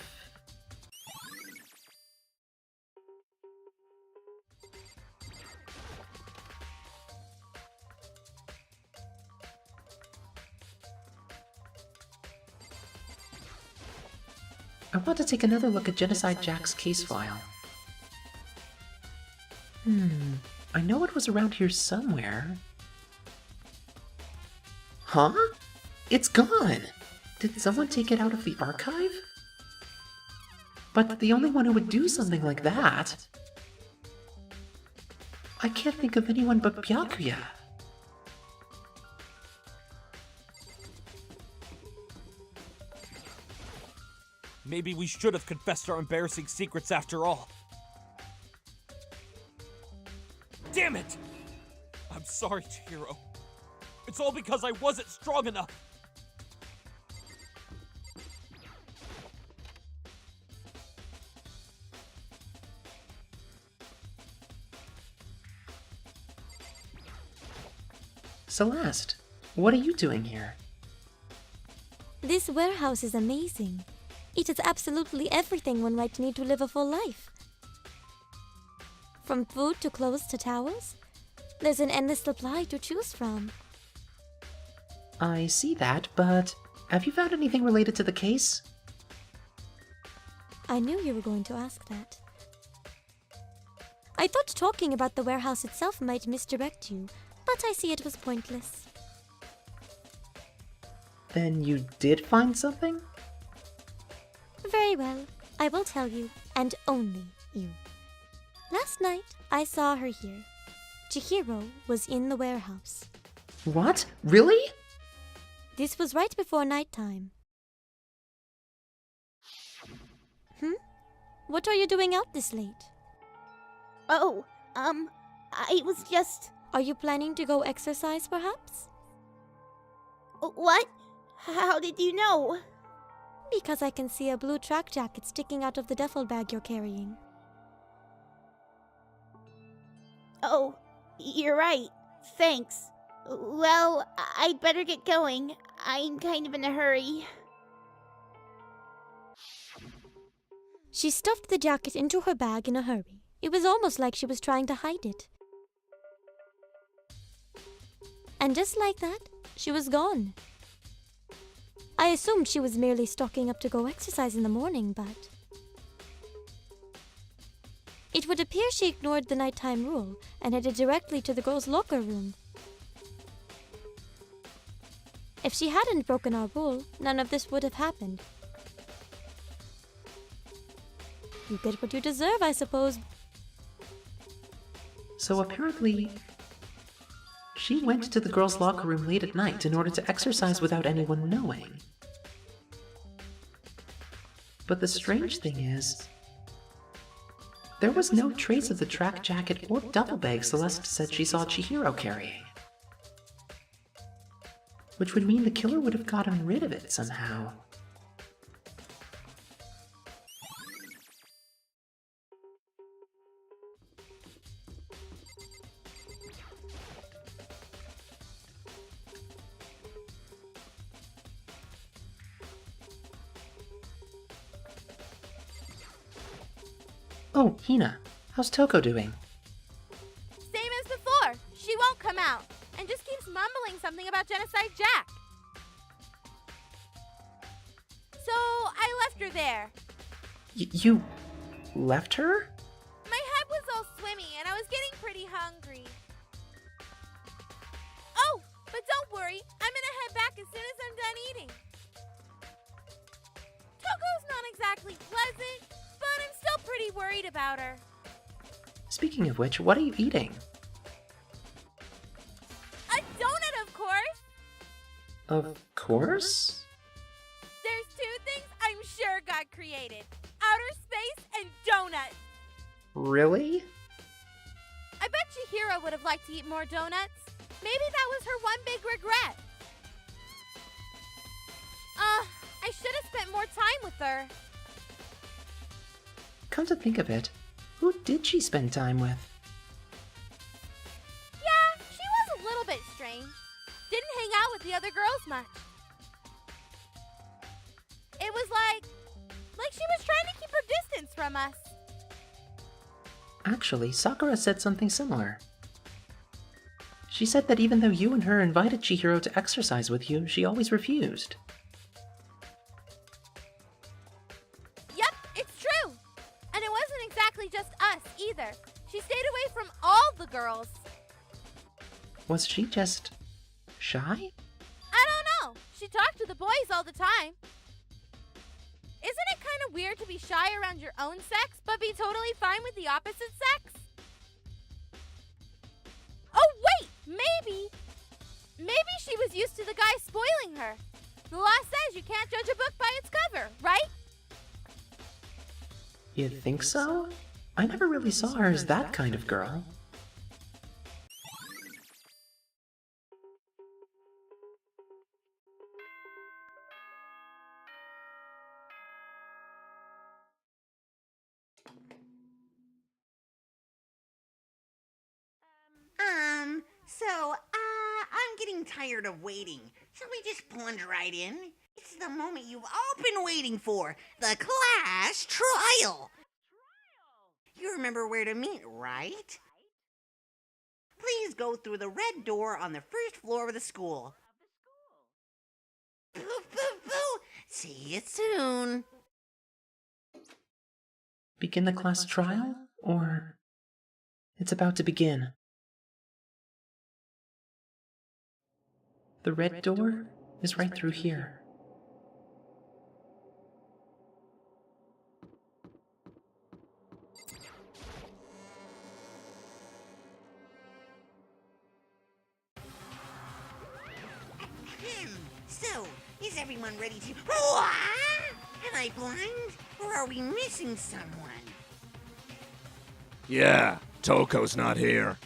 I want to take another look at Genocide Jack's case file. I know it was around here somewhere. Huh? It's gone! Did someone take it out of the archive? But the only one who would do something like that... I can't think of anyone but Byakuya. Maybe we should have confessed our embarrassing secrets after all. Damn it! I'm sorry, Chihiro. It's all because I wasn't strong enough. Celeste, what are you doing here? This warehouse is amazing. It has absolutely everything one might need to live a full life. From food to clothes to towels, there's an endless supply to choose from. I see that, but have you found anything related to the case? I knew you were going to ask that. I thought talking about the warehouse itself might misdirect you, but I see it was pointless. Then you did find something? Very well, I will tell you, and only you. Last night, I saw her here. Chihiro was in the warehouse. What? Really? This was right before nighttime. What are you doing out this late? Oh, I was just... Are you planning to go exercise, perhaps? What? How did you know? Because I can see a blue track jacket sticking out of the duffel bag you're carrying. Oh, you're right. Thanks. Well, I'd better get going. I'm kind of in a hurry. She stuffed the jacket into her bag in a hurry. It was almost like she was trying to hide it. And just like that, she was gone. I assumed she was merely stocking up to go exercise in the morning, but... It would appear she ignored the nighttime rule and headed directly to the girls' locker room. If she hadn't broken our rule, none of this would have happened. You get what you deserve, I suppose. So apparently, she went to the girls' locker room late at night in order to exercise without anyone knowing. But the strange thing is, there was no trace of the track jacket or duffel bag Celeste said she saw Chihiro carrying. Which would mean the killer would have gotten rid of it somehow. Oh, Hina, how's Touko doing? Same as before. She won't come out. there. You left her? My head was all swimmy and I was getting pretty hungry. Oh, but don't worry, I'm gonna head back as soon as I'm done eating. Touko's not exactly pleasant, but I'm still pretty worried about her. Speaking of which, what are you eating? A donut, of course! Of course? There's two things I'm sure got created. Outer space and donuts. Really? I bet Chihiro would have liked to eat more donuts. Maybe that was her one big regret. I should have spent more time with her. Come to think of it, who did she spend time with? Yeah, she was a little bit strange. Didn't hang out with the other girls much. It was like she was trying to keep her distance from us. Actually, Sakura said something similar. She said that even though you and her invited Chihiro to exercise with you, she always refused. Yep, it's true. And it wasn't exactly just us either. She stayed away from all the girls. Was she just shy? I don't know. She talked to the boys all the time. Isn't it kind of weird to be shy around your own sex, but be totally fine with the opposite sex? Oh, wait! Maybe she was used to the guy spoiling her. The law says you can't judge a book by its cover, right? You think so? I never really saw her as that kind of girl. I'm getting tired of waiting. Shall we just plunge right in? It's the moment you've all been waiting for, the class trial. You remember where to meet, right? Please go through the red door on the first floor of the school. Boo, boo, boo. See you soon. Begin the class trial? Or it's about to begin? The red door is right through here. So, is everyone ready to... Am I blind? Or are we missing someone? Yeah, Touko's not here.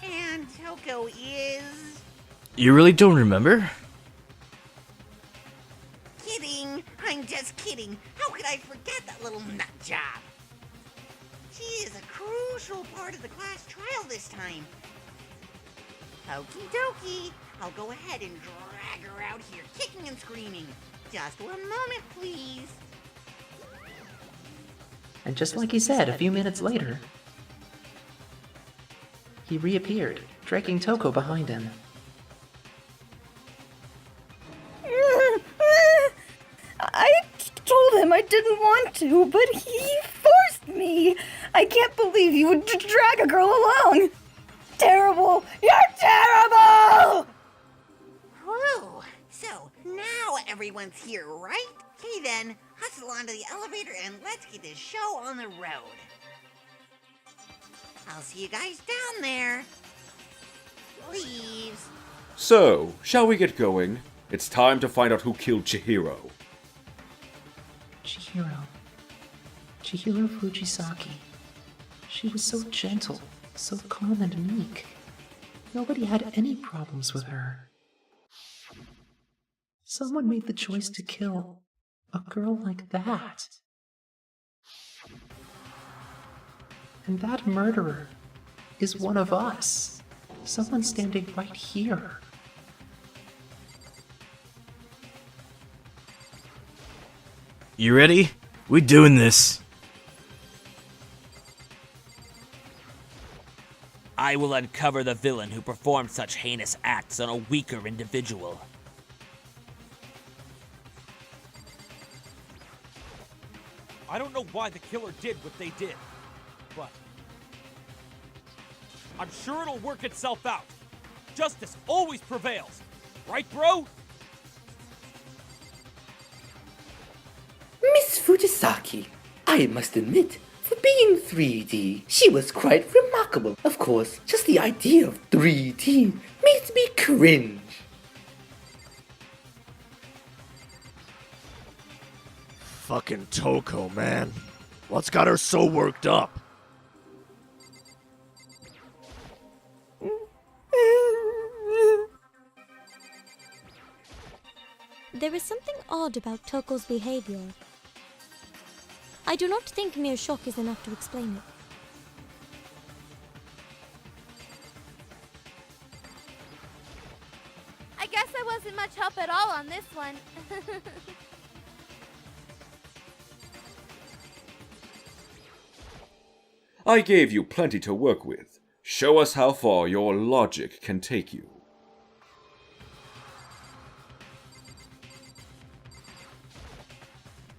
And Touko is... You really don't remember? Kidding. I'm just kidding. How could I forget that little nut job? She is a crucial part of the class trial this time. Okie dokie. I'll go ahead and drag her out here, kicking and screaming. Just one moment, please. And just like he said a few minutes later, he reappeared, dragging Touko behind him. I told him I didn't want to, but he forced me. I can't believe you would drag a girl along. Terrible! You're terrible! Whew. So, now everyone's here, right? Okay then, hustle onto the elevator and let's get this show on the road. I'll see you guys down there. Leaves. So, shall we get going? It's time to find out who killed Chihiro. Chihiro Fujisaki. She was so gentle, so calm and meek. Nobody had any problems with her. Someone made the choice to kill a girl like that. And that murderer is one of us. Someone standing right here. You ready? We doing this. I will uncover the villain who performed such heinous acts on a weaker individual. I don't know why the killer did what they did, but I'm sure it'll work itself out. Justice always prevails. Right, bro? Miss Fujisaki, I must admit, for being 3D, she was quite remarkable. Of course, just the idea of 3D makes me cringe. Fucking Touko, man. What's got her so worked up? There is something odd about Touko's behavior. I do not think mere shock is enough to explain it. I guess I wasn't much help at all on this one. I gave you plenty to work with. Show us how far your logic can take you.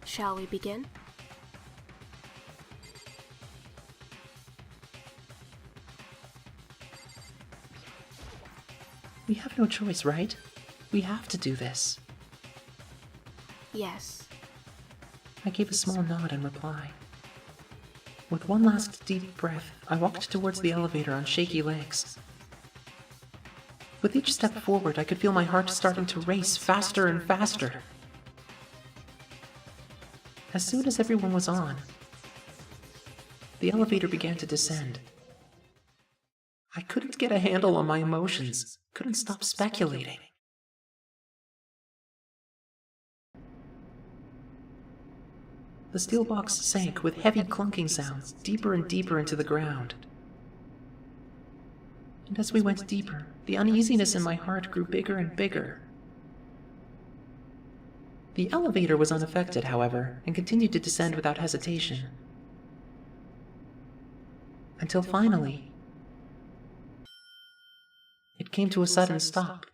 Shall we begin? We have no choice, right? We have to do this. Yes. I gave a small nod in reply. With one last deep breath, I walked towards the elevator on shaky legs. With each step forward, I could feel my heart starting to race faster and faster. As soon as everyone was on, the elevator began to descend. I couldn't get a handle on my emotions, couldn't stop speculating. The steel box sank with heavy clunking sounds deeper and deeper into the ground. And as we went deeper, the uneasiness in my heart grew bigger and bigger. The elevator was unaffected, however, and continued to descend without hesitation. Until finally, it came to a sudden stop.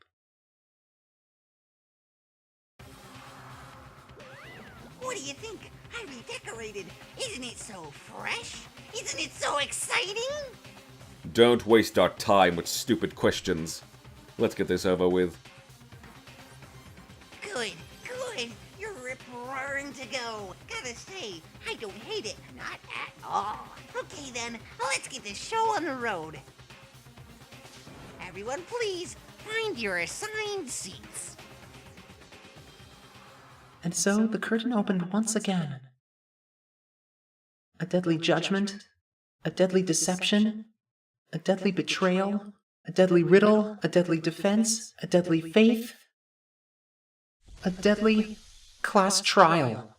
What do you think? I redecorated. Isn't it so fresh? Isn't it so exciting? Don't waste our time with stupid questions. Let's get this over with. Good, good. You're rip-roaring to go. Gotta say, I don't hate it. Not at all. Okay then, let's get this show on the road. Everyone please, find your assigned seats. And so the curtain opened once again. A deadly judgment, a deadly deception, a deadly betrayal, a deadly riddle, a deadly defense, a deadly faith, a deadly class trial.